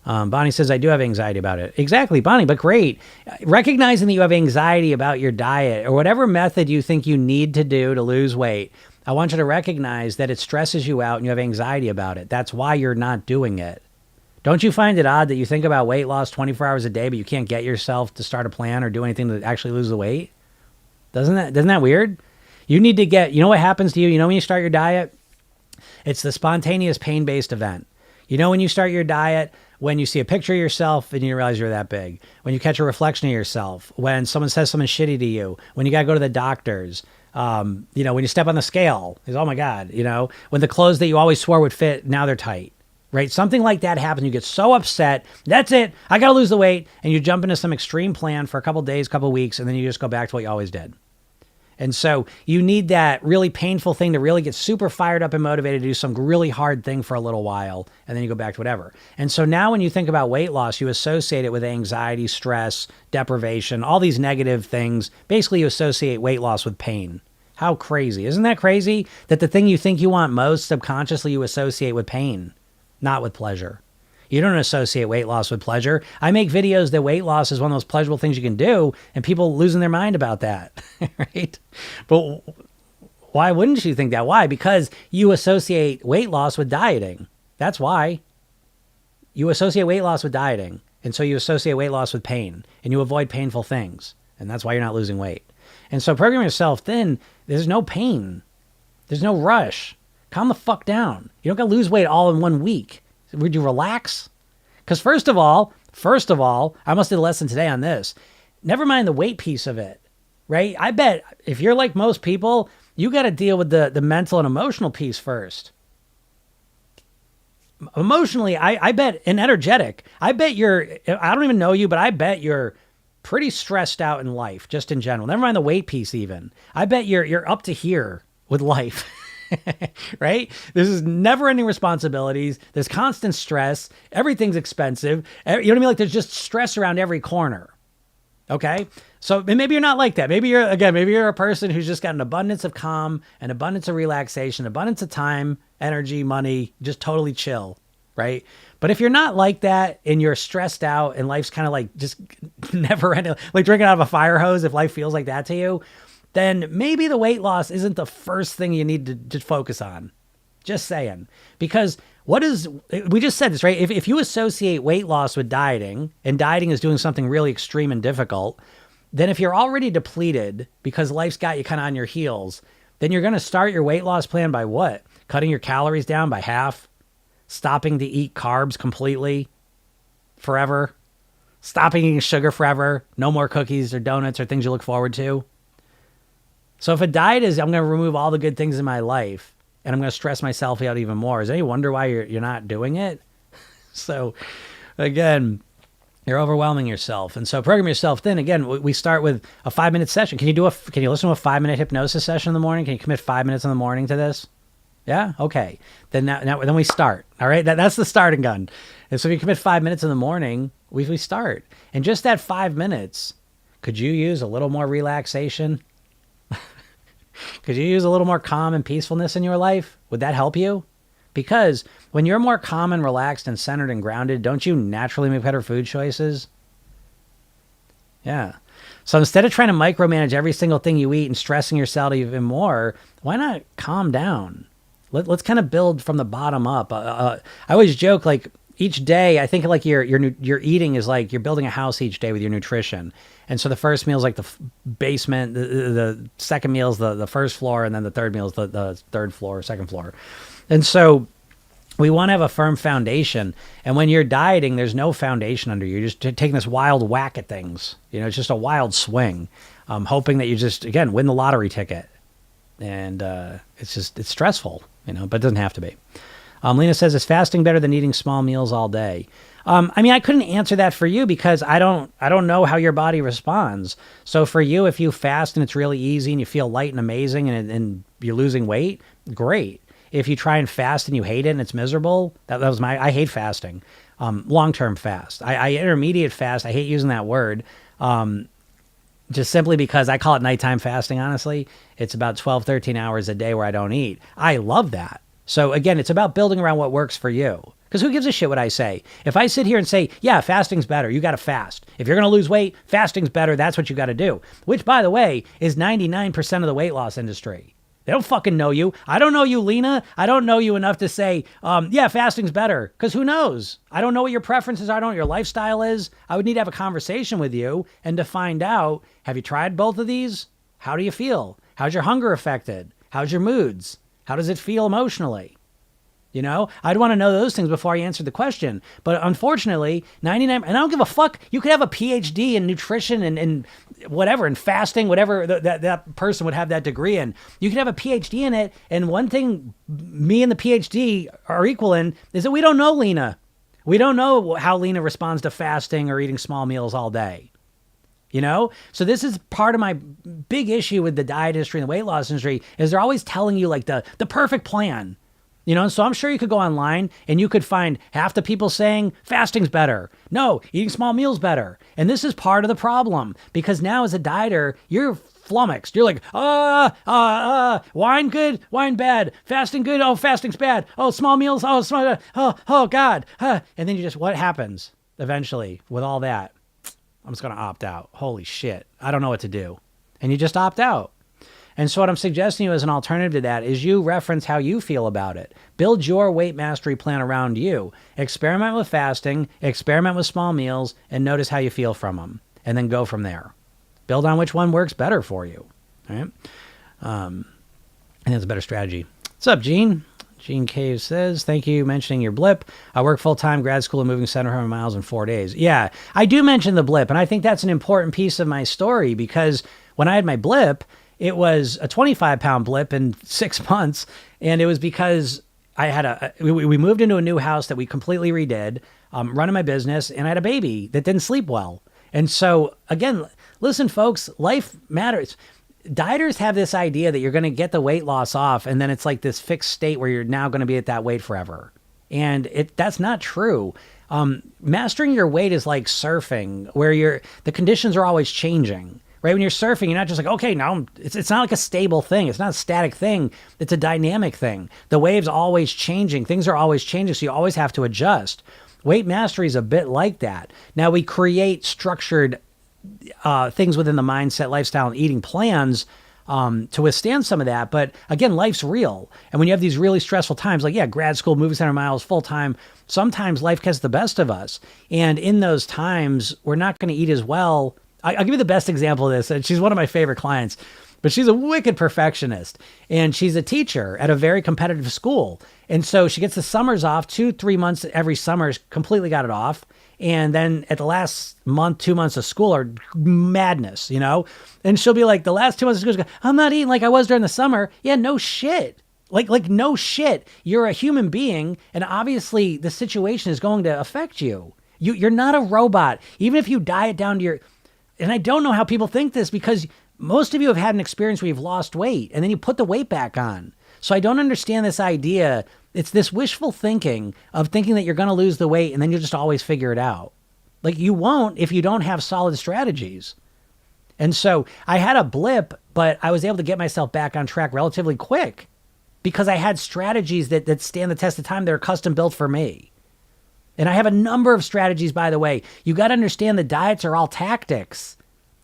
Bonnie says, I do have anxiety about it. Exactly, Bonnie, but great. Recognizing that you have anxiety about your diet or whatever method you think you need to do to lose weight, I want you to recognize that it stresses you out and you have anxiety about it. That's why you're not doing it. Don't you find it odd that you think about weight loss 24 hours a day, but you can't get yourself to start a plan or do anything to actually lose the weight? Isn't that weird? You need to get, what happens to you? When you start your diet, it's the spontaneous pain-based event. When you start your diet, when you see a picture of yourself and you realize you're that big, when you catch a reflection of yourself, when someone says something shitty to you, when you got to go to the doctors, when you step on the scale, it's, oh my God, when the clothes that you always swore would fit, now they're tight, right? Something like that happens. You get so upset. That's it. I got to lose the weight. And you jump into some extreme plan for a couple days, couple weeks, and then you just go back to what you always did. And so you need that really painful thing to really get super fired up and motivated to do some really hard thing for a little while, and then you go back to whatever. And so now when you think about weight loss, you associate it with anxiety, stress, deprivation, all these negative things. Basically, you associate weight loss with pain. How crazy. Isn't that crazy? That the thing you think you want most, subconsciously you associate with pain, not with pleasure. You don't associate weight loss with pleasure. I make videos that weight loss is one of the most pleasurable things you can do, and people losing their mind about that, right? But why wouldn't you think that? Why? Because you associate weight loss with dieting. That's why. You associate weight loss with dieting, and so you associate weight loss with pain, and you avoid painful things, and that's why you're not losing weight. And so program yourself thin. There's no pain. There's no rush. Calm the fuck down. You don't got to lose weight all in 1 week. Would you relax? Because first of all, I must do a lesson today on this. Never mind the weight piece of it, right? I bet if you're like most people, you got to deal with the mental and emotional piece first. Emotionally, I bet, and energetic, I bet I don't even know you, but I bet you're pretty stressed out in life, just in general. Never mind the weight piece even. I bet you're up to here with life. Right? This is never ending responsibilities. There's constant stress. Everything's expensive. You know what I mean? Like there's just stress around every corner. Okay. So maybe you're not like that. Maybe you're a person who's just got an abundance of calm, an abundance of relaxation, abundance of time, energy, money, just totally chill. Right. But if you're not like that and you're stressed out and life's kind of like just never ending, like drinking out of a fire hose, if life feels like that to you, then maybe the weight loss isn't the first thing you need to focus on. Just saying. Because we just said this, right? If you associate weight loss with dieting, and dieting is doing something really extreme and difficult, then if you're already depleted because life's got you kind of on your heels, then you're going to start your weight loss plan by what? Cutting your calories down by half, stopping to eat carbs completely, forever, stopping eating sugar forever, no more cookies or donuts or things you look forward to. So if a diet is, I'm going to remove all the good things in my life and I'm going to stress myself out even more, is there any wonder why you're not doing it? So again, you're overwhelming yourself. And so program yourself thin. Again, we start with a 5-minute session. Can you listen to a 5-minute hypnosis session in the morning? Can you commit 5 minutes in the morning to this? Yeah. Okay. Then then we start. All right. That's the starting gun. And so if you commit 5 minutes in the morning, we start. And just that 5 minutes, could you use a little more relaxation? Could you use a little more calm and peacefulness in your life? Would that help you? Because when you're more calm and relaxed and centered and grounded, don't you naturally make better food choices? Yeah. So instead of trying to micromanage every single thing you eat and stressing yourself even more, why not calm down? Let's kind of build from the bottom up. I always joke, like, each day, I think like your eating is like you're building a house each day with your nutrition. And so the first meal is like the basement, the second meal is the first floor, and then the third meal is the third floor, second floor. And so we want to have a firm foundation. And when you're dieting, there's no foundation under you. You're just taking this wild whack at things. You know, it's just a wild swing, hoping that you just, again, win the lottery ticket. And it's stressful, you know, but it doesn't have to be. Lena says, is fasting better than eating small meals all day? I mean, I couldn't answer that for you because I don't know how your body responds. So for you, if you fast and it's really easy and you feel light and amazing and you're losing weight, great. If you try and fast and you hate it and it's miserable, that was I hate fasting. Long-term fast. I intermediate fast. I hate using that word. Just simply because I call it nighttime fasting, honestly. It's about 12, 13 hours a day where I don't eat. I love that. So again, it's about building around what works for you. Because who gives a shit what I say? If I sit here and say, yeah, fasting's better, you got to fast. If you're going to lose weight, fasting's better, that's what you got to do. Which, by the way, is 99% of the weight loss industry. They don't fucking know you. I don't know you, Lena. I don't know you enough to say, yeah, fasting's better. Because who knows? I don't know what your preferences are. I don't know what your lifestyle is. I would need to have a conversation with you and to find out, have you tried both of these? How do you feel? How's your hunger affected? How's your moods? How does it feel emotionally? You know, I'd want to know those things before I answered the question. But unfortunately, 99, and I don't give a fuck. You could have a PhD in nutrition and whatever, and fasting, whatever that person would have that degree in. You could have a PhD in it. And one thing me and the PhD are equal in is that we don't know Lena. We don't know how Lena responds to fasting or eating small meals all day. So this is part of my big issue with the diet industry and the weight loss industry is they're always telling you like the perfect plan. So I'm sure you could go online and you could find half the people saying fasting's better. No, eating small meals better. And this is part of the problem because now as a dieter, you're flummoxed. You're like, wine good, wine bad, fasting good, oh, fasting's bad. Oh, small meals, oh God. And then what happens eventually with all that? I'm just going to opt out. Holy shit. I don't know what to do. And you just opt out. And so what I'm suggesting you as an alternative to that is you reference how you feel about it. Build your weight mastery plan around you. Experiment with fasting, experiment with small meals, and notice how you feel from them. And then go from there. Build on which one works better for you. All right? I think that's a better strategy. What's up, Gene? Gene Cave says, thank you mentioning your blip. I work full-time grad school and moving 700 miles in 4 days. Yeah, I do mention the blip, and I think that's an important piece of my story because when I had my blip, it was a 25-pound blip in 6 months, and it was because I had we moved into a new house that we completely redid, running my business, and I had a baby that didn't sleep well. And so, again, listen, folks, life matters. Dieters have this idea that you're going to get the weight loss off, and then it's like this fixed state where you're now going to be at that weight forever. And that's not true. Mastering your weight is like surfing, where the conditions are always changing. Right? When you're surfing, you're not just like, okay, now it's not like a stable thing. It's not a static thing. It's a dynamic thing. The wave's always changing. Things are always changing, so you always have to adjust. Weight mastery is a bit like that. Now, we create structured things within the mindset, lifestyle, and eating plans to withstand some of that. But again, life's real. And when you have these really stressful times, like, grad school, moving 700 miles, full-time, sometimes life gets the best of us. And in those times, we're not going to eat as well. I'll give you the best example of this. And she's one of my favorite clients, but she's a wicked perfectionist. And she's a teacher at a very competitive school. And so she gets the summers off, 2-3 months every summer, completely got it off. And then at the last month, 2 months of school are madness, And she'll be like, the last 2 months of school, she goes, I'm not eating like I was during the summer. Yeah, no shit. Like no shit. You're a human being, and obviously the situation is going to affect you. You're not a robot. Even if you diet down to your... And I don't know how people think this because most of you have had an experience where you've lost weight and then you put the weight back on. So I don't understand this idea. It's this wishful thinking of thinking that you're going to lose the weight and then you'll just always figure it out. Like you won't if you don't have solid strategies. And so I had a blip, but I was able to get myself back on track relatively quick because I had strategies that stand the test of time. They're custom built for me. And I have a number of strategies, by the way. You got to understand the diets are all tactics.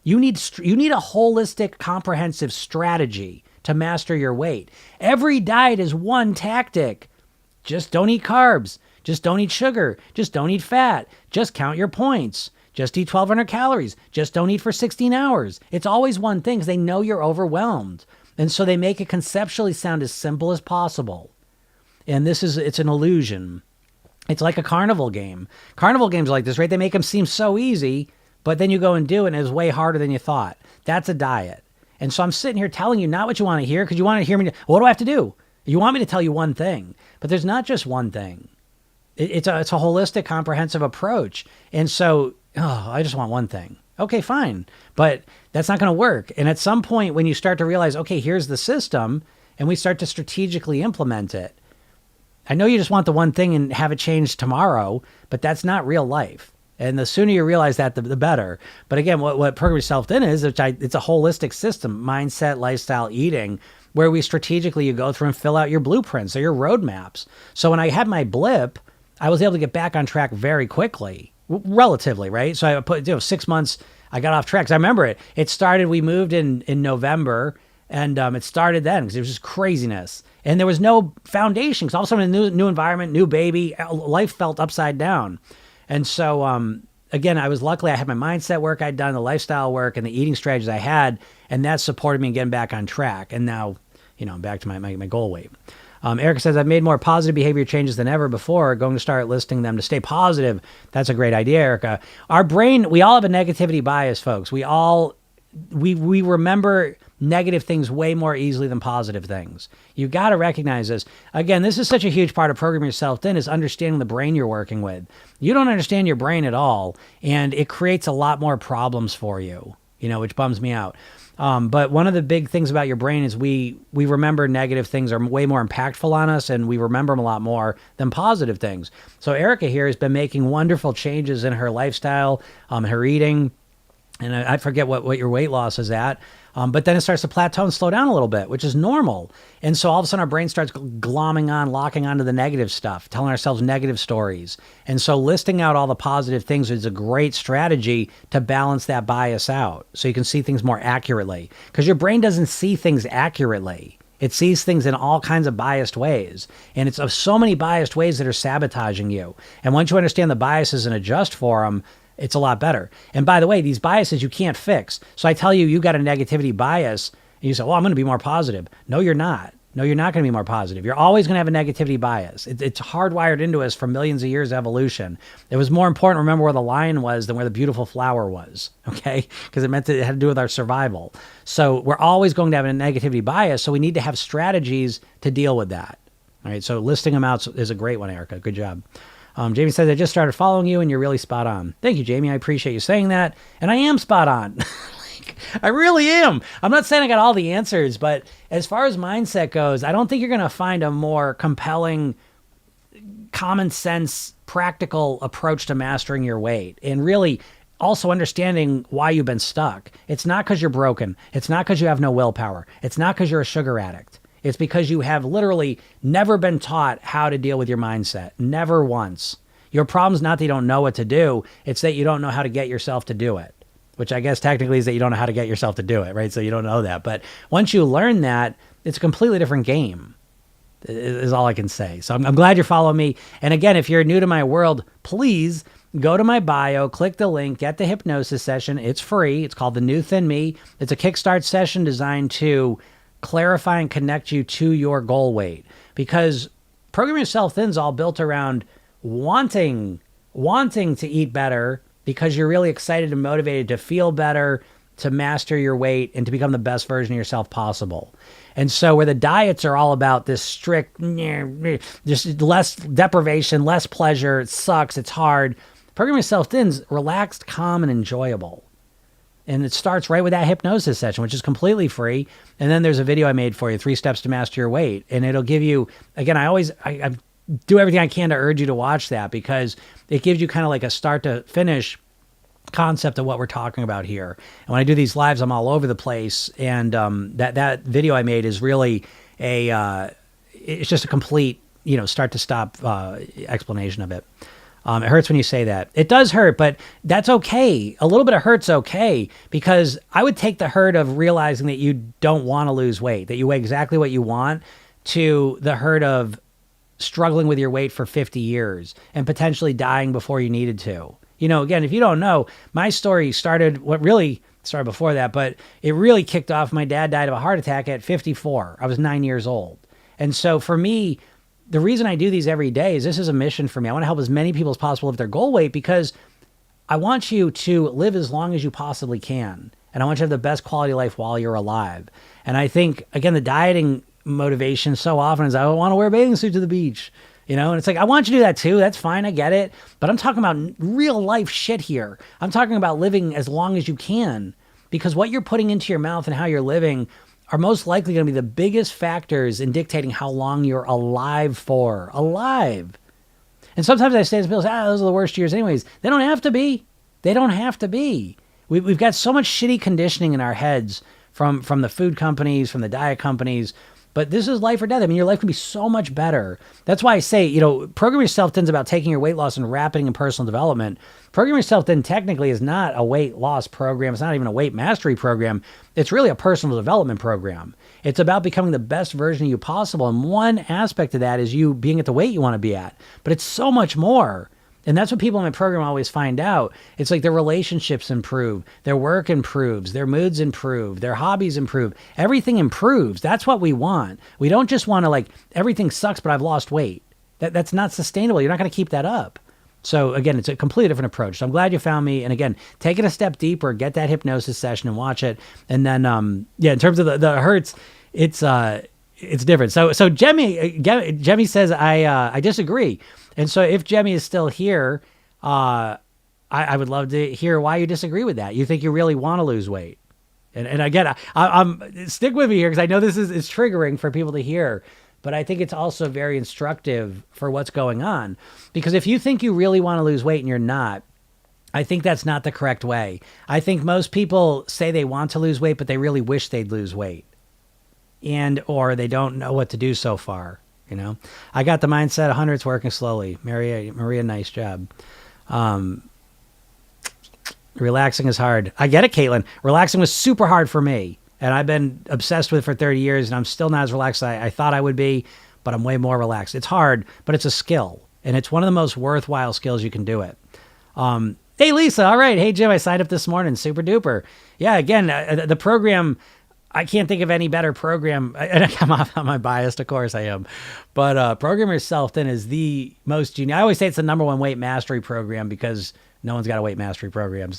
You need a holistic, comprehensive strategy to master your weight. Every diet is one tactic. Just don't eat carbs. Just don't eat sugar. Just don't eat fat. Just count your points. Just eat 1,200 calories. Just don't eat for 16 hours. It's always one thing because they know you're overwhelmed. And so they make it conceptually sound as simple as possible. And it's an illusion. It's like a carnival game. Carnival games are like this, right? They make them seem so easy, but then you go and do it and it's way harder than you thought. That's a diet. And so I'm sitting here telling you not what you want to hear because you want to hear me. What do I have to do? You want me to tell you one thing, but there's not just one thing. It's a holistic, comprehensive approach. And so, I just want one thing. Okay, fine. But that's not going to work. And at some point when you start to realize, okay, here's the system, and we start to strategically implement it, I know you just want the one thing and have it change tomorrow, but that's not real life. And the sooner you realize that, the better. But again, what Program Yourself Thin is, it's a holistic system, mindset, lifestyle, eating, where we strategically, you go through and fill out your blueprints or your roadmaps. So when I had my blip, I was able to get back on track very quickly, relatively, right? So I put 6 months, I got off track. 'Cause I remember it started, we moved in November, and it started then because it was just craziness. And there was no foundation because all of a sudden a new environment, new baby, life felt upside down. And so, again, I had my mindset work I'd done, the lifestyle work and the eating strategies I had, and that supported me getting back on track. And now, I'm back to my goal weight. Erica says, I've made more positive behavior changes than ever before, going to start listing them to stay positive. That's a great idea, Erica. Our brain, we all have a negativity bias, folks. We all we remember negative things way more easily than positive things. You've got to recognize this. Again, this is such a huge part of programming yourself thin, is understanding the brain you're working with. You don't understand your brain at all, and it creates a lot more problems for you, which bums me out. But one of the big things about your brain is we remember negative things are way more impactful on us, and we remember them a lot more than positive things. So Erica here has been making wonderful changes in her lifestyle, her eating, and I forget what your weight loss is at. But then it starts to plateau and slow down a little bit, which is normal. And so all of a sudden our brain starts glomming on, locking onto the negative stuff, telling ourselves negative stories. And so listing out all the positive things is a great strategy to balance that bias out so you can see things more accurately. Because your brain doesn't see things accurately. It sees things in all kinds of biased ways. And it's of so many biased ways that are sabotaging you. And once you understand the biases and adjust for them, it's a lot better. And by the way, these biases you can't fix. So I tell you, you got a negativity bias, and you say, well, I'm going to be more positive. No, you're not. No, you're not going to be more positive. You're always going to have a negativity bias. It's hardwired into us from millions of years of evolution. It was more important to remember where the lion was than where the beautiful flower was, okay? Because it had to do with our survival. So we're always going to have a negativity bias, so we need to have strategies to deal with that. All right, so listing them out is a great one, Erica. Good job. Jamie says, I just started following you and you're really spot on. Thank you, Jamie. I appreciate you saying that. And I am spot on. I really am. I'm not saying I got all the answers, but as far as mindset goes, I don't think you're going to find a more compelling, common sense, practical approach to mastering your weight and really also understanding why you've been stuck. It's not because you're broken. It's not because you have no willpower. It's not because you're a sugar addict. It's because you have literally never been taught how to deal with your mindset. Never once. Your problem's not that you don't know what to do. It's that you don't know how to get yourself to do it, which I guess technically is that you don't know how to get yourself to do it, right? So you don't know that. But once you learn that, it's a completely different game, is all I can say. So I'm glad you're following me. And again, if you're new to my world, please go to my bio, click the link, get the hypnosis session. It's free. It's called The New Thin Me. It's a kickstart session designed to clarify and connect you to your goal weight, because Program Yourself Thin is all built around wanting to eat better because you're really excited and motivated to feel better, to master your weight, and to become the best version of yourself possible. And so where the diets are all about this strict, just less deprivation, less pleasure, it sucks, it's hard, Program Yourself Thin's relaxed, calm, and enjoyable. And it starts right with that hypnosis session, which is completely free. And then there's a video I made for you, 3 Steps to Master Your Weight. And it'll give you, again, I do everything I can to urge you to watch that, because it gives you kind of like a start to finish concept of what we're talking about here. And when I do these lives, I'm all over the place. And that video I made is really it's just a complete, start to stop explanation of it. It hurts when you say that. It does hurt, but that's okay. A little bit of hurt's okay, because I would take the hurt of realizing that you don't want to lose weight, that you weigh exactly what you want, to the hurt of struggling with your weight for 50 years and potentially dying before you needed to. Again, if you don't know, my story started before that, but it really kicked off. My dad died of a heart attack at 54. I was 9 years old. And so for me, the reason I do these every day is this is a mission for me. I want to help as many people as possible with their goal weight, because I want you to live as long as you possibly can. And I want you to have the best quality of life while you're alive. And I think, again, the dieting motivation so often is, I want to wear a bathing suit to the beach. And it's like, I want you to do that too. That's fine. I get it. But I'm talking about real life shit here. I'm talking about living as long as you can, because what you're putting into your mouth and how you're living are most likely going to be the biggest factors in dictating how long you're alive for. Alive. And sometimes I say to people, those are the worst years anyways. They don't have to be. They don't have to be. We've got so much shitty conditioning in our heads from the food companies, from the diet companies. But this is life or death. I mean, your life can be so much better. That's why I say, Program Yourself Thin is about taking your weight loss and wrapping in personal development. Program Yourself Thin technically is not a weight loss program. It's not even a weight mastery program. It's really a personal development program. It's about becoming the best version of you possible. And one aspect of that is you being at the weight you want to be at. But it's so much more. And that's what people in my program always find out. It's like their relationships improve, their work improves, their moods improve, their hobbies improve. Everything improves. That's what we want. We don't just want to everything sucks, but I've lost weight. That's not sustainable. You're not going to keep that up. So again, it's a completely different approach. So I'm glad you found me. And again, take it a step deeper, get that hypnosis session and watch it. And then, yeah, in terms of the hurts, it's different. So Jemmy says, I disagree. And so if Jemmy is still here, I would love to hear why you disagree with that. You think you really want to lose weight. And again, I'm stick with me here because I know this is triggering for people to hear, but I think it's also very instructive for what's going on. Because if you think you really want to lose weight and you're not, I think that's not the correct way. I think most people say they want to lose weight, but they really wish they'd lose weight. Or they don't know what to do so far. I got the mindset 100, it's working slowly. Maria, nice job. Relaxing is hard. I get it, Caitlin. Relaxing was super hard for me. And I've been obsessed with it for 30 years, and I'm still not as relaxed as I thought I would be, but I'm way more relaxed. It's hard, but it's a skill. And it's one of the most worthwhile skills you can do it. Hey, Lisa. All right. Hey, Jim, I signed up this morning. Super duper. Yeah, again, the program, I can't think of any better program. And I'm off on my biased, of course I am. But Program Yourself then is the most genius. I always say it's the number one weight mastery program because no one's got a weight mastery program.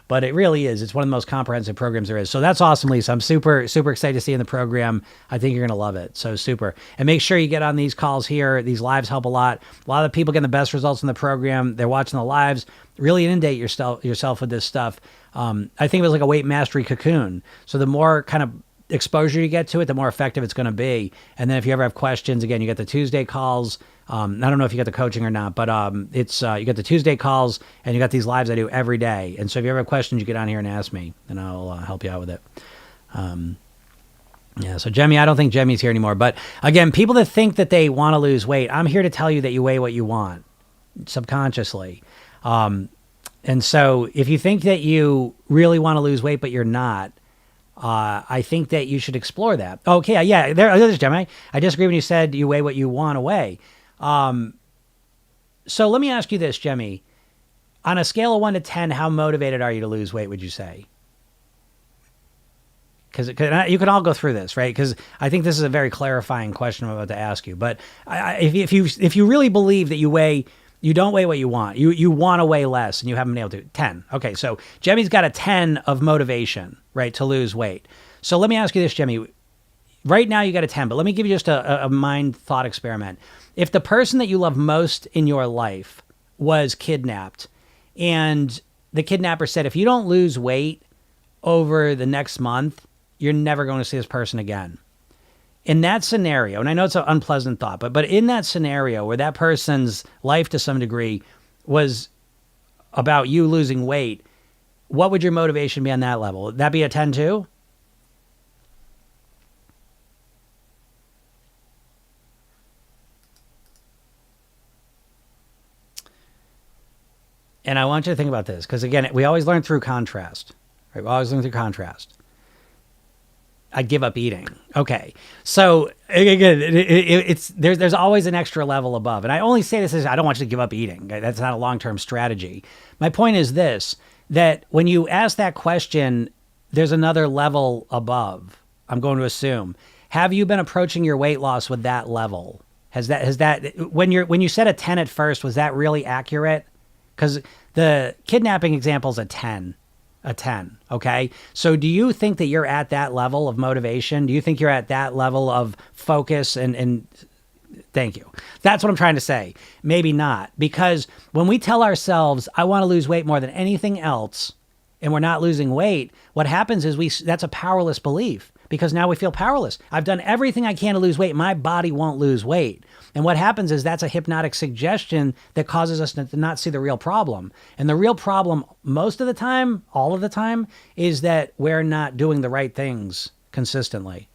But it really is. It's one of the most comprehensive programs there is. So that's awesome, Lisa. I'm super, super excited to see you in the program. I think you're going to love it. So super. And make sure you get on these calls here. These lives help a lot. A lot of the people getting the best results in the program. They're watching the lives. Really inundate yourself with this stuff. I think it was like a weight mastery cocoon. So the more kind of exposure you get to it, the more effective it's going to be. And then if you ever have questions, again, you get the Tuesday calls. I don't know if you get the coaching or not, but it's you get the Tuesday calls and you got these lives I do every day. And so if you ever have questions, you get on here and ask me, and I'll help you out with it. Yeah. So Jemmy, I don't think Jemmy's here anymore. But again, people that think that they want to lose weight, I'm here to tell you that you weigh what you want subconsciously. And so if you think that you really want to lose weight, but you're not, I think that you should explore that. Okay, yeah, there's Jemmy. I disagree when you said you weigh what you want to weigh. So let me ask you this, Jemmy. On a scale of 1 to 10, how motivated are you to lose weight, would you say? Because you can all go through this, right? Because I think this is a very clarifying question I'm about to ask you. But if you really believe that you don't weigh what you want, you want to weigh less and you haven't been able to, 10. Okay, so Jemmy's got a 10 of motivation, right, to lose weight. So let me ask you this, Jemmy. Right now you got a 10, but let me give you just a mind thought experiment. If the person that you love most in your life was kidnapped and the kidnapper said, if you don't lose weight over the next month, you're never going to see this person again. In that scenario, and I know it's an unpleasant thought, but in that scenario where that person's life to some degree was about you losing weight, what would your motivation be on that level? Would that be a 10 too? And I want you to think about this, because again, we always learn through contrast, right? We always learn through contrast. I'd give up eating. Okay. So again, there's always an extra level above. And I only say this as I don't want you to give up eating. That's not a long-term strategy. My point is this, that when you ask that question, there's another level above, I'm going to assume. Have you been approaching your weight loss with that level? Has that when you said a 10 at first, was that really accurate? Because the kidnapping example is a 10. Okay. So do you think that you're at that level of motivation? Do you think you're at that level of focus and thank you. That's what I'm trying to say. Maybe not, because when we tell ourselves, I want to lose weight more than anything else, and we're not losing weight, what happens is that's a powerless belief, because now we feel powerless. I've done everything I can to lose weight. My body won't lose weight. And what happens is that's a hypnotic suggestion that causes us to not see the real problem. And the real problem most of the time, all of the time, is that we're not doing the right things consistently.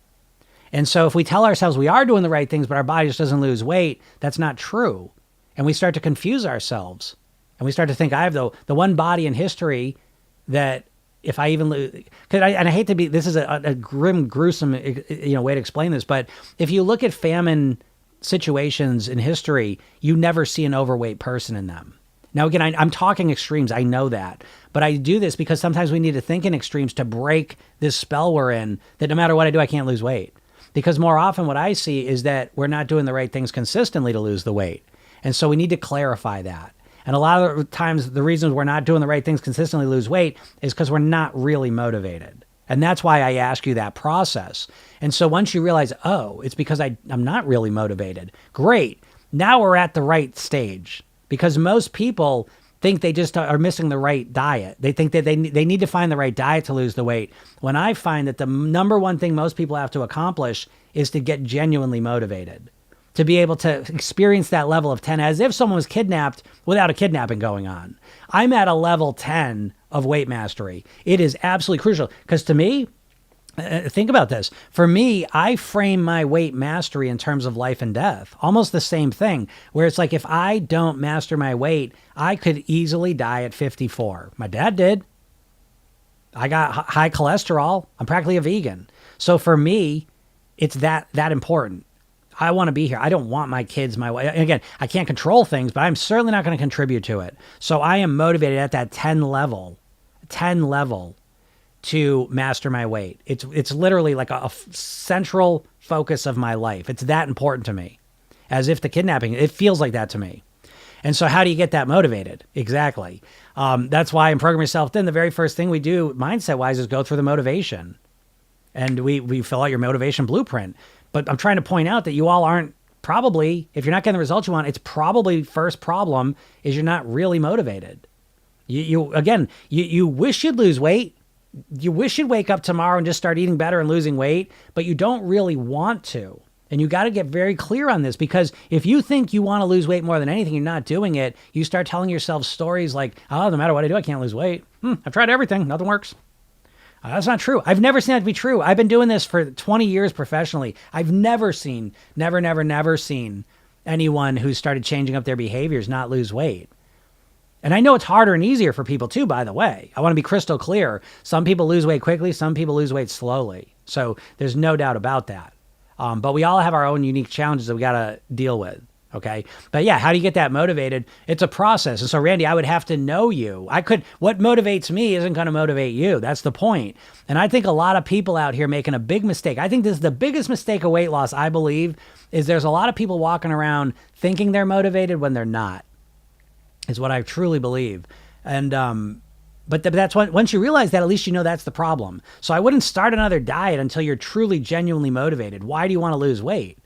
And so if we tell ourselves we are doing the right things, but our body just doesn't lose weight, that's not true. And we start to confuse ourselves. And we start to think, I have the one body in history that if I even lose, and I hate to be, this is a grim, gruesome, way to explain this, but if you look at famine situations in history, you never see an overweight person in them. Now, again, I'm talking extremes. I know that. But I do this because sometimes we need to think in extremes to break this spell we're in, that no matter what I do, I can't lose weight. Because more often what I see is that we're not doing the right things consistently to lose the weight. And so we need to clarify that. And a lot of the times, the reasons we're not doing the right things consistently lose weight is because we're not really motivated. And that's why I ask you that process. And so once you realize, oh, it's because I'm not really motivated. Great. Now we're at the right stage, because most people think they just are missing the right diet. They think that they need to find the right diet to lose the weight. When I find that the number one thing most people have to accomplish is to get genuinely motivated, to be able to experience that level of 10 as if someone was kidnapped without a kidnapping going on. I'm at a level 10 of weight mastery. It is absolutely crucial, because to me, think about this. For me, I frame my weight mastery in terms of life and death. Almost the same thing, where it's like if I don't master my weight, I could easily die at 54. My dad did. I got high cholesterol. I'm practically a vegan. So for me, it's that important. I want to be here. I don't want my kids, again, I can't control things, but I'm certainly not going to contribute to it. So I am motivated at that 10 level to master my weight. It's literally like a central focus of my life. It's that important to me. As if the kidnapping, it feels like that to me. And so how do you get that motivated? Exactly. That's why in Program Yourself Thin, the very first thing we do mindset-wise is go through the motivation. And we fill out your motivation blueprint. But I'm trying to point out that you all aren't probably, if you're not getting the results you want, it's probably first problem is you're not really motivated. You wish you'd lose weight. You wish you'd wake up tomorrow and just start eating better and losing weight, but you don't really want to. And you got to get very clear on this, because if you think you want to lose weight more than anything, you're not doing it. You start telling yourself stories like, oh, no matter what I do, I can't lose weight. I've tried everything. Nothing works. That's not true. I've never seen that to be true. I've been doing this for 20 years professionally. I've never seen anyone who started changing up their behaviors not lose weight. And I know it's harder and easier for people too, by the way. I want to be crystal clear. Some people lose weight quickly. Some people lose weight slowly. So there's no doubt about that. But we all have our own unique challenges that we got to deal with. Okay. But yeah, how do you get that motivated? It's a process. And so Randy, I would have to know you. What motivates me isn't going to motivate you. That's the point. And I think a lot of people out here making a big mistake. I think this is the biggest mistake of weight loss, I believe, is there's a lot of people walking around thinking they're motivated when they're not, is what I truly believe. And, but that's once you realize that, at least you know that's the problem. So I wouldn't start another diet until you're truly, genuinely motivated. Why do you want to lose weight?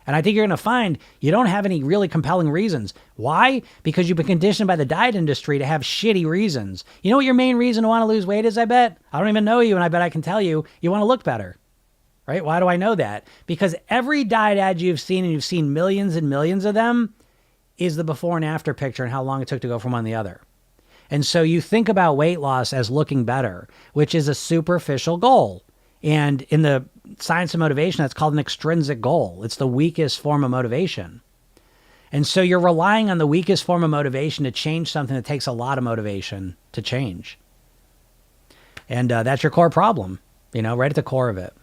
And I think you're going to find you don't have any really compelling reasons. Why? Because you've been conditioned by the diet industry to have shitty reasons. You know what your main reason to want to lose weight is, I bet? I don't even know you, and I bet I can tell you, you want to look better. Right? Why do I know that? Because every diet ad you've seen, and you've seen millions and millions of them, is the before and after picture and how long it took to go from one to the other. And so you think about weight loss as looking better, which is a superficial goal. And in the science of motivation, that's called an extrinsic goal. It's the weakest form of motivation. And so you're relying on the weakest form of motivation to change something that takes a lot of motivation to change. And that's your core problem, right at the core of it,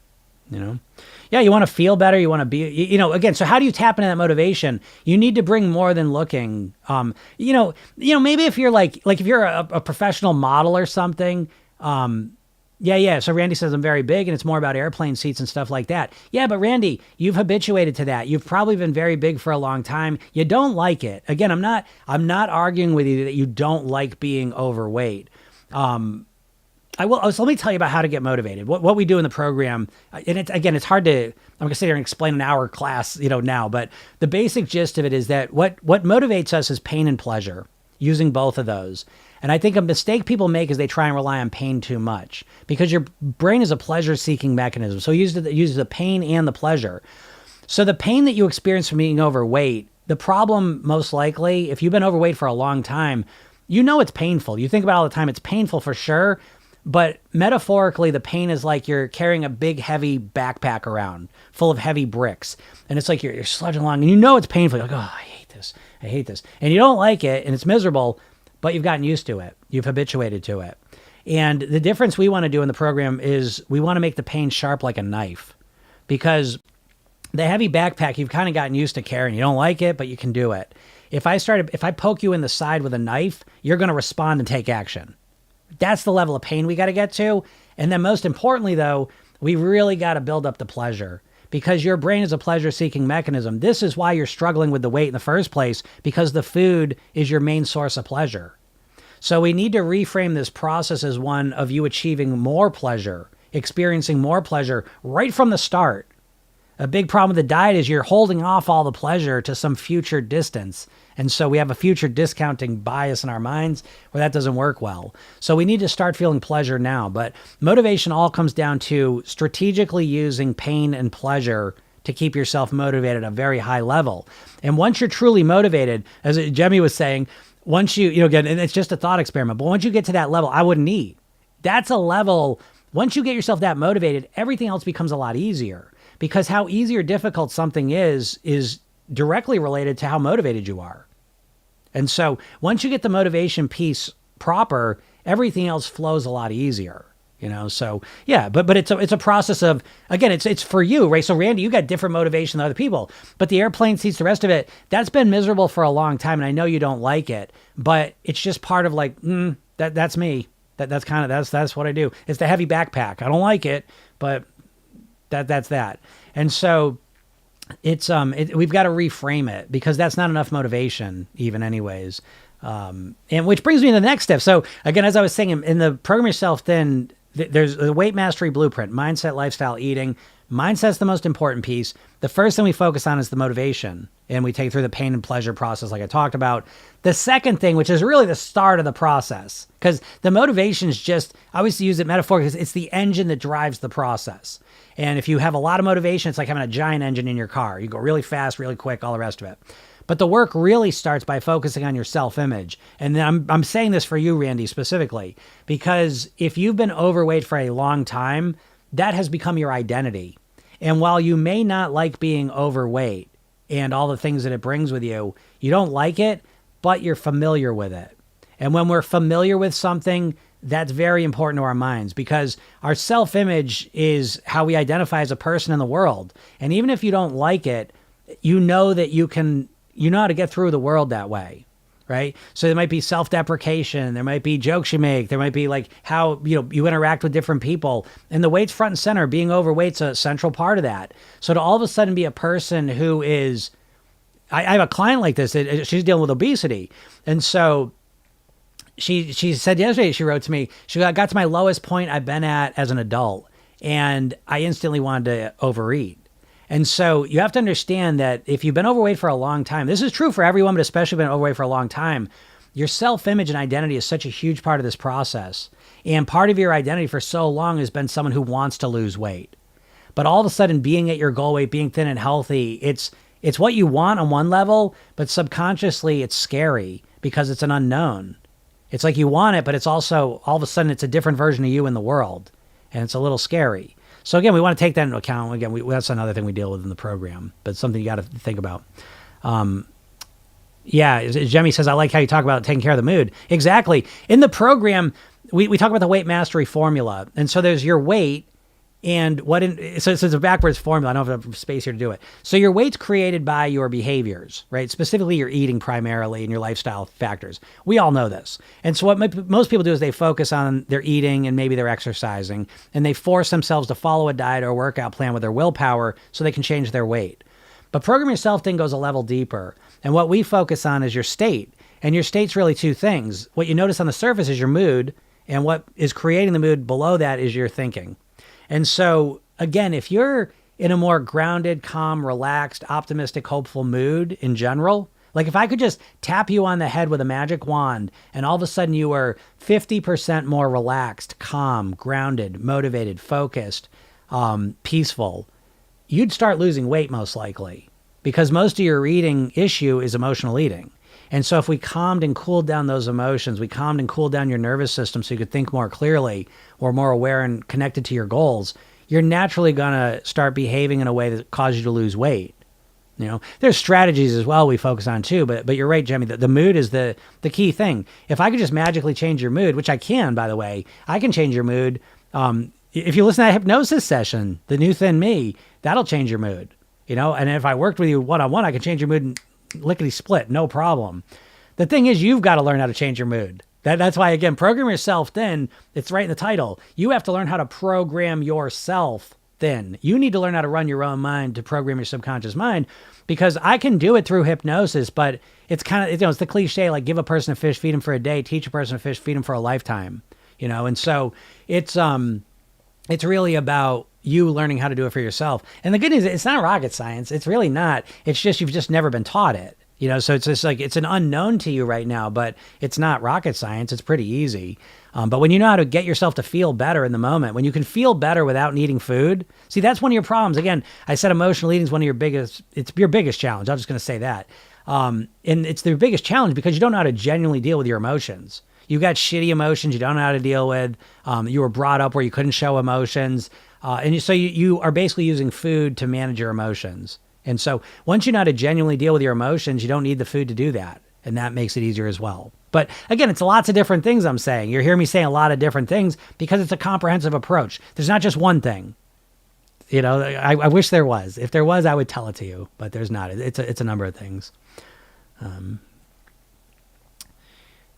Yeah, you want to feel better. You want to be, again, so how do you tap into that motivation? You need to bring more than looking. Maybe if you're like if you're a professional model or something, Yeah. So Randy says I'm very big and it's more about airplane seats and stuff like that. Yeah, but Randy, you've habituated to that. You've probably been very big for a long time. You don't like it. Again, I'm not arguing with you that you don't like being overweight. I will. So let me tell you about how to get motivated. What we do in the program, and it's hard to. I'm going to sit here and explain an hour class, now. But the basic gist of it is that what motivates us is pain and pleasure. Using both of those. And I think a mistake people make is they try and rely on pain too much, because your brain is a pleasure-seeking mechanism. So it uses the pain and the pleasure. So the pain that you experience from being overweight, the problem most likely, if you've been overweight for a long time, it's painful. You think about it all the time. It's painful for sure. But metaphorically, the pain is like you're carrying a big, heavy backpack around full of heavy bricks. And it's like you're sludging along and it's painful. You're like, oh, I hate this. And you don't like it and it's miserable, but you've gotten used to it. You've habituated to it. And the difference we want to do in the program is we want to make the pain sharp like a knife, because the heavy backpack you've kind of gotten used to carrying. You don't like it, but you can do it. If I poke you in the side with a knife, you're going to respond and take action. That's the level of pain we got to get to. And then most importantly, though, we really got to build up the pleasure, because your brain is a pleasure-seeking mechanism. This is why you're struggling with the weight in the first place, because the food is your main source of pleasure. So we need to reframe this process as one of you achieving more pleasure, experiencing more pleasure right from the start. A big problem with the diet is you're holding off all the pleasure to some future distance. And so we have a future discounting bias in our minds where that doesn't work well. So we need to start feeling pleasure now. But motivation all comes down to strategically using pain and pleasure to keep yourself motivated at a very high level. And once you're truly motivated, as Jemmy was saying, once you again, and it's just a thought experiment, but once you get to that level, I wouldn't eat. That's a level, once you get yourself that motivated, everything else becomes a lot easier. Because how easy or difficult something is directly related to how motivated you are. And so once you get the motivation piece proper, everything else flows a lot easier. So yeah, but it's a process of, again, it's for you, right? So Randy, you got different motivation than other people, but the airplane seats, the rest of it, that's been miserable for a long time. And I know you don't like it, but it's just part of like, that's me. That's what I do. It's the heavy backpack. I don't like it, but that's that. And so it's we've got to reframe it, because that's not enough motivation even anyways. And which brings me to the next step. So again, as I was saying, in the Program Yourself Thin, there's the weight mastery blueprint: mindset, lifestyle, eating. Mindset's the most important piece. The first thing we focus on is the motivation, and we take through the pain and pleasure process like I talked about. The second thing, which is really the start of the process, because the motivation is just, I always use it metaphorically, because it's the engine that drives the process. And if you have a lot of motivation, it's like having a giant engine in your car. You go really fast, really quick, all the rest of it. But the work really starts by focusing on your self-image. And then I'm saying this for you, Randy, specifically, because if you've been overweight for a long time, that has become your identity. And while you may not like being overweight and all the things that it brings with you, you don't like it, but you're familiar with it. And when we're familiar with something, that's very important to our minds, because our self-image is how we identify as a person in the world. And even if you don't like it, you know that you know how to get through the world that way, right? So there might be self-deprecation, there might be jokes you make, there might be like how, you interact with different people, and the weight's front and center. Being overweight's a central part of that. So to all of a sudden be a person who is, I have a client like this, she's dealing with obesity. And so she said yesterday, she wrote to me, she got to my lowest point I've been at as an adult, and I instantly wanted to overeat. And so you have to understand that if you've been overweight for a long time, this is true for everyone, but especially been overweight for a long time, your self-image and identity is such a huge part of this process. And part of your identity for so long has been someone who wants to lose weight. But all of a sudden, being at your goal weight, being thin and healthy, it's what you want on one level, but subconsciously it's scary because it's an unknown. It's like you want it, but it's also, all of a sudden, it's a different version of you in the world. And it's a little scary. So again, we want to take that into account. Again, that's another thing we deal with in the program, but something you got to think about. Jemmy says, I like how you talk about taking care of the mood. Exactly. In the program, we talk about the weight mastery formula. And so there's your weight, and so it's a backwards formula. I don't have space here to do it. So your weight's created by your behaviors, right? Specifically your eating primarily and your lifestyle factors. We all know this. And so what most people do is they focus on their eating and maybe their exercising, and they force themselves to follow a diet or a workout plan with their willpower so they can change their weight. But Program Yourself thing goes a level deeper. And what we focus on is your state. And your state's really two things. What you notice on the surface is your mood, and what is creating the mood below that is your thinking. And so, again, if you're in a more grounded, calm, relaxed, optimistic, hopeful mood in general, like if I could just tap you on the head with a magic wand and all of a sudden you were 50% more relaxed, calm, grounded, motivated, focused, peaceful, you'd start losing weight most likely, because most of your eating issue is emotional eating. And so if we calmed and cooled down those emotions, we calmed and cooled down your nervous system so you could think more clearly or more aware and connected to your goals, you're naturally going to start behaving in a way that causes you to lose weight. There's strategies as well we focus on too, but you're right, Jemmy, the mood is the key thing. If I could just magically change your mood, which I can, by the way, I can change your mood. If you listen to that hypnosis session, the new thin me, that'll change your mood. And if I worked with you one-on-one, I can change your mood lickety split, no problem. The thing is, you've got to learn how to change your mood. That's why, again, Program Yourself Thin, it's right in the title. You have to learn how to program yourself thin. You need to learn how to run your own mind to program your subconscious mind, because I can do it through hypnosis, but it's kind of, it's the cliche, like give a person a fish, feed him for a day, teach a person a fish, feed him for a lifetime, And so it's really about you learning how to do it for yourself. And the good news, it's not rocket science. It's really not. It's just, you've just never been taught it. So it's just like, it's an unknown to you right now, but it's not rocket science. It's pretty easy. But when you know how to get yourself to feel better in the moment, when you can feel better without needing food, see, that's one of your problems. Again, I said emotional eating is one of it's your biggest challenge. I'm just going to say that. And it's the biggest challenge because you don't know how to genuinely deal with your emotions. You got shitty emotions you don't know how to deal with. You were brought up where you couldn't show emotions. So you are basically using food to manage your emotions. And so once you know how to genuinely deal with your emotions, you don't need the food to do that. And that makes it easier as well. But again, it's lots of different things I'm saying. You're hearing me saying a lot of different things because it's a comprehensive approach. There's not just one thing. I wish there was. If there was, I would tell it to you, but there's not. It's a number of things.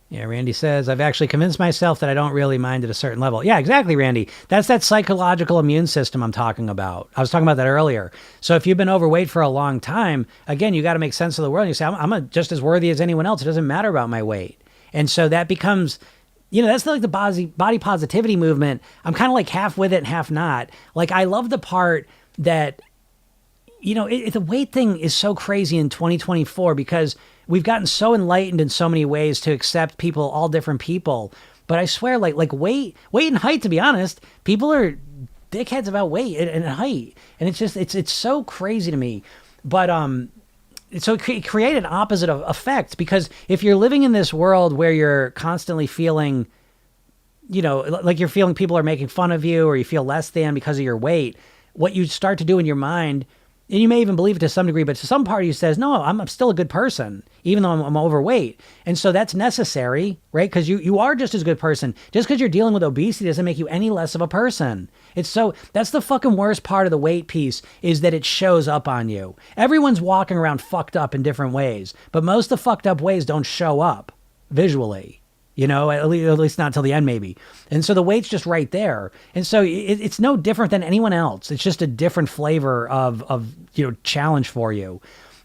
Yeah, Randy says, I've actually convinced myself that I don't really mind at a certain level. Yeah, exactly, Randy. That's that psychological immune system I'm talking about. I was talking about that earlier. So if you've been overweight for a long time, again, you got to make sense of the world. You say, I'm just as worthy as anyone else. It doesn't matter about my weight. And so that becomes, that's like the body positivity movement. I'm kind of like half with it and half not. Like, I love the part that, the weight thing is so crazy in 2024 because we've gotten so enlightened in so many ways to accept people, all different people. But I swear, like weight and height, to be honest, people are dickheads about weight and height. And it's just, it's so crazy to me. But, so it created an opposite of effect, because if you're living in this world where you're constantly feeling, like you're feeling people are making fun of you or you feel less than because of your weight, what you start to do in your mind, and you may even believe it to some degree, but to some part of you says, no, I'm still a good person, even though I'm overweight. And so that's necessary, right? Because you are just as good person. Just because you're dealing with obesity doesn't make you any less of a person. That's the fucking worst part of the weight piece, is that it shows up on you. Everyone's walking around fucked up in different ways, but most of the fucked up ways don't show up visually. At least not till the end, maybe. And so the weight's just right there. And so it's no different than anyone else. It's just a different flavor of challenge for you.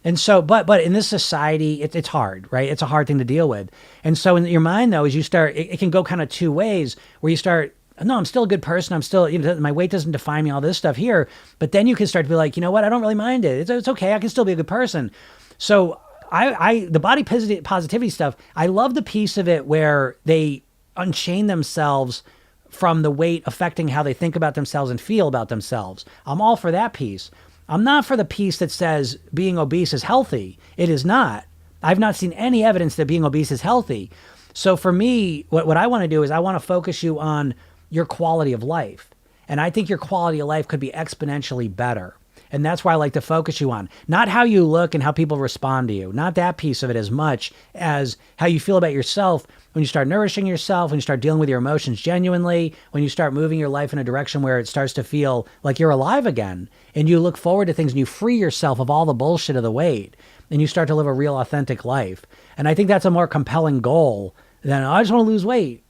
And so, but in this society, it's hard, right? It's a hard thing to deal with. And so in your mind, though, as you start, it can go kind of two ways, where you start, no, I'm still a good person. I'm still, my weight doesn't define me, all this stuff here. But then you can start to be like, you know what? I don't really mind it. It's okay. I can still be a good person. So the body positivity stuff, I love the piece of it where they unchain themselves from the weight affecting how they think about themselves and feel about themselves. I'm all for that piece. I'm not for the piece that says being obese is healthy. It is not. I've not seen any evidence that being obese is healthy. So for me, what I want to do is I want to focus you on your quality of life. And I think your quality of life could be exponentially better. And that's why I like to focus you on. Not how you look and how people respond to you. Not that piece of it as much as how you feel about yourself when you start nourishing yourself, when you start dealing with your emotions genuinely, when you start moving your life in a direction where it starts to feel like you're alive again. And you look forward to things and you free yourself of all the bullshit of the weight. And you start to live a real authentic life. And I think that's a more compelling goal than, I just want to lose weight,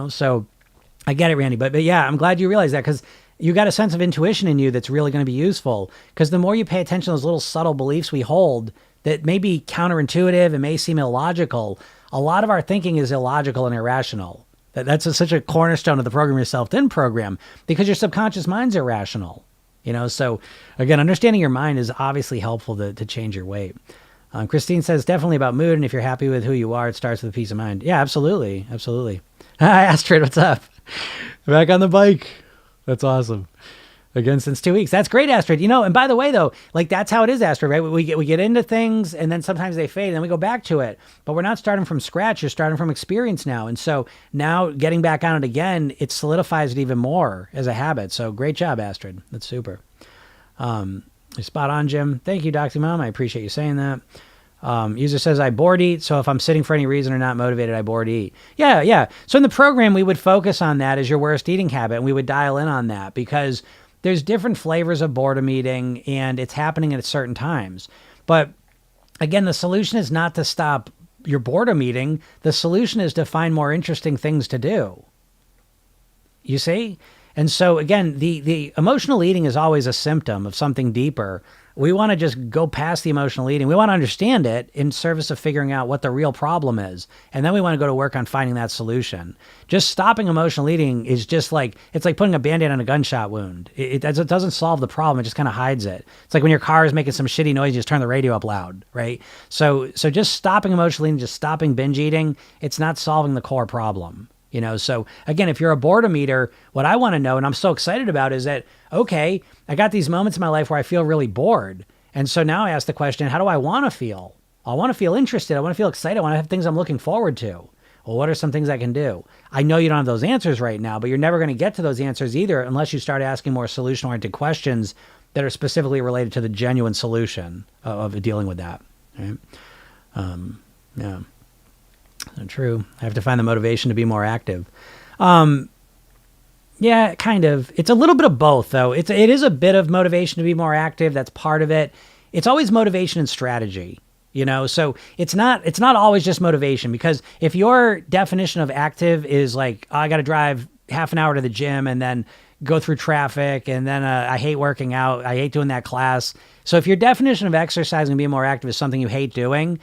So I get it, Randy. But yeah, I'm glad you realized that, because you got a sense of intuition in you that's really going to be useful, because the more you pay attention to those little subtle beliefs we hold that may be counterintuitive and may seem illogical, a lot of our thinking is illogical and irrational. That's such a cornerstone of the Program Yourself Thin program, because your subconscious mind's irrational. So again, understanding your mind is obviously helpful to change your weight. Christine says, definitely about mood, and if you're happy with who you are, it starts with peace of mind. Yeah, absolutely. Absolutely. Hi, Astrid, what's up? Back on the bike. That's awesome. Again, since 2 weeks. That's great, Astrid. And by the way, though, like, that's how it is, Astrid, right? We get into things, and then sometimes they fade, and then we go back to it. But we're not starting from scratch. You're starting from experience now. And so now getting back on it again, it solidifies it even more as a habit. So great job, Astrid. That's super. You're spot on, Jim. Thank you, Doxy Mom. I appreciate you saying that. User says, I bored eat. So if I'm sitting for any reason or not motivated, I bored eat. Yeah. So in the program, we would focus on that as your worst eating habit. And we would dial in on that, because there's different flavors of boredom eating, and it's happening at certain times. But again, the solution is not to stop your boredom eating. The solution is to find more interesting things to do. You see? And so again, the emotional eating is always a symptom of something deeper. We want to just go past the emotional eating. We want to understand it in service of figuring out what the real problem is. And then we want to go to work on finding that solution. Just stopping emotional eating is just like, it's like putting a Band-Aid on a gunshot wound. It doesn't solve the problem. It just kind of hides it. It's like when your car is making some shitty noise, you just turn the radio up loud, right? So just stopping emotional eating, just stopping binge eating, it's not solving the core problem. So again, if you're a boredom eater, what I want to know, and I'm so excited about, is that, okay, I got these moments in my life where I feel really bored. And so now I ask the question, how do I want to feel? I want to feel interested. I want to feel excited. I want to have things I'm looking forward to. Well, what are some things I can do? I know you don't have those answers right now, but you're never going to get to those answers either unless you start asking more solution-oriented questions that are specifically related to the genuine solution of dealing with that. Right? Yeah. True. I have to find the motivation to be more active. Yeah, kind of. It's a little bit of both, though. It is a bit of motivation to be more active. That's part of it. It's always motivation and strategy, So it's not always just motivation, because if your definition of active is like, oh, I got to drive half an hour to the gym and then go through traffic, and then I hate working out, I hate doing that class. So if your definition of exercise and being more active is something you hate doing,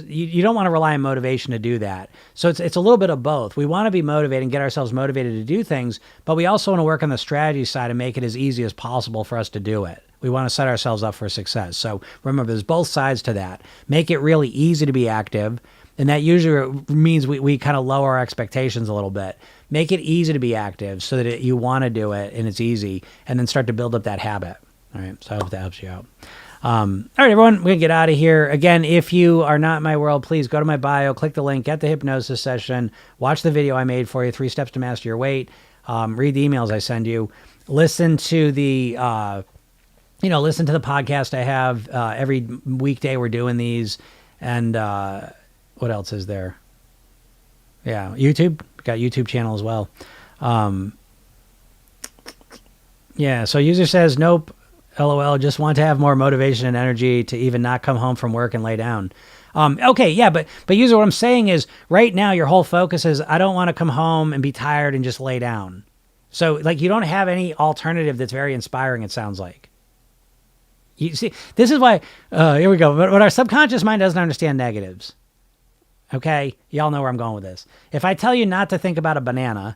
you don't want to rely on motivation to do that. So it's a little bit of both. We want to be motivated and get ourselves motivated to do things, but we also want to work on the strategy side and make it as easy as possible for us to do it. We want to set ourselves up for success. So remember, there's both sides to that. Make it really easy to be active, and that usually means we kind of lower our expectations a little bit. Make it easy to be active so that you want to do it and it's easy, and then start to build up that habit. All right, so I hope that helps you out. All right, everyone, we're going to get out of here. Again, if you are not in my world, please go to my bio, click the link, get the hypnosis session, watch the video I made for you, 3 Steps to Master Your Weight, read the emails I send you, listen to the podcast I have every weekday. We're doing these. And what else is there? Yeah, YouTube. We got YouTube channel as well. Yeah, so user says, nope. LOL, just want to have more motivation and energy to even not come home from work and lay down. Okay, yeah, but user, what I'm saying is right now your whole focus is, I don't want to come home and be tired and just lay down. So like you don't have any alternative that's very inspiring, it sounds like. You see, this is why, here we go. But our subconscious mind doesn't understand negatives. Okay, y'all know where I'm going with this. If I tell you not to think about a banana,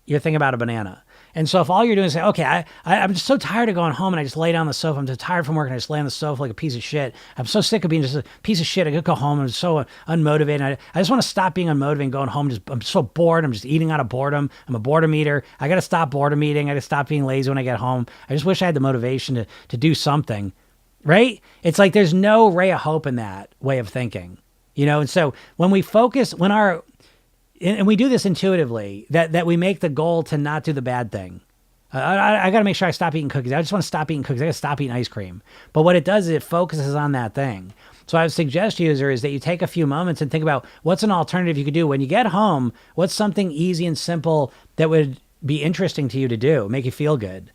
you're thinking about a banana. And so if all you're doing is say, okay, I'm just so tired of going home and I just lay down on the sofa. I'm just tired from work and I just lay on the sofa like a piece of shit. I'm so sick of being just a piece of shit. I could go home. I'm so unmotivated. I just want to stop being unmotivated and going home. I'm so bored. I'm just eating out of boredom. I'm a boredom eater. I got to stop boredom eating. I got to stop being lazy when I get home. I just wish I had the motivation to do something, right? It's like there's no ray of hope in that way of thinking, And so when we focus, and we do this intuitively, that we make the goal to not do the bad thing. I got to make sure I stop eating cookies. I just want to stop eating cookies. I got to stop eating ice cream. But what it does is it focuses on that thing. So I would suggest, user, is that you take a few moments and think about what's an alternative you could do. When you get home, what's something easy and simple that would be interesting to you to do, make you feel good?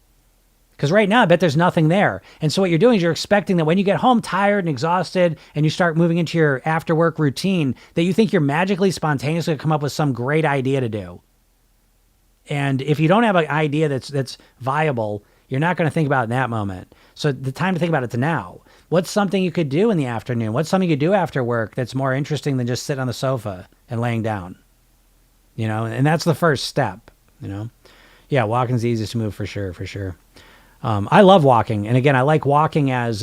Because right now, I bet there's nothing there. And so what you're doing is you're expecting that when you get home tired and exhausted and you start moving into your after work routine, that you think you're magically, spontaneously going to come up with some great idea to do. And if you don't have an idea that's viable, you're not going to think about it in that moment. So the time to think about it's now. What's something you could do in the afternoon? What's something you could do after work that's more interesting than just sitting on the sofa and laying down? And that's the first step, Yeah, walking's the easiest to move for sure. I love walking. And again, I like walking as,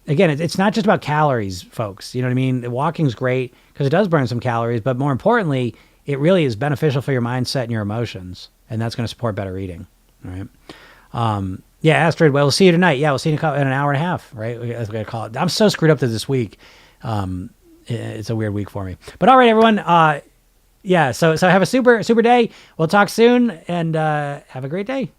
it's not just about calories, folks. You know what I mean? Walking's great because it does burn some calories, but more importantly, it really is beneficial for your mindset and your emotions. And that's going to support better eating. All right. Yeah, Astrid, well, we'll see you tonight. Yeah, we'll see you in an hour and a half, right? That's what I call it. I'm so screwed up this week. It's a weird week for me. But all right, everyone. So have a super day. We'll talk soon and have a great day.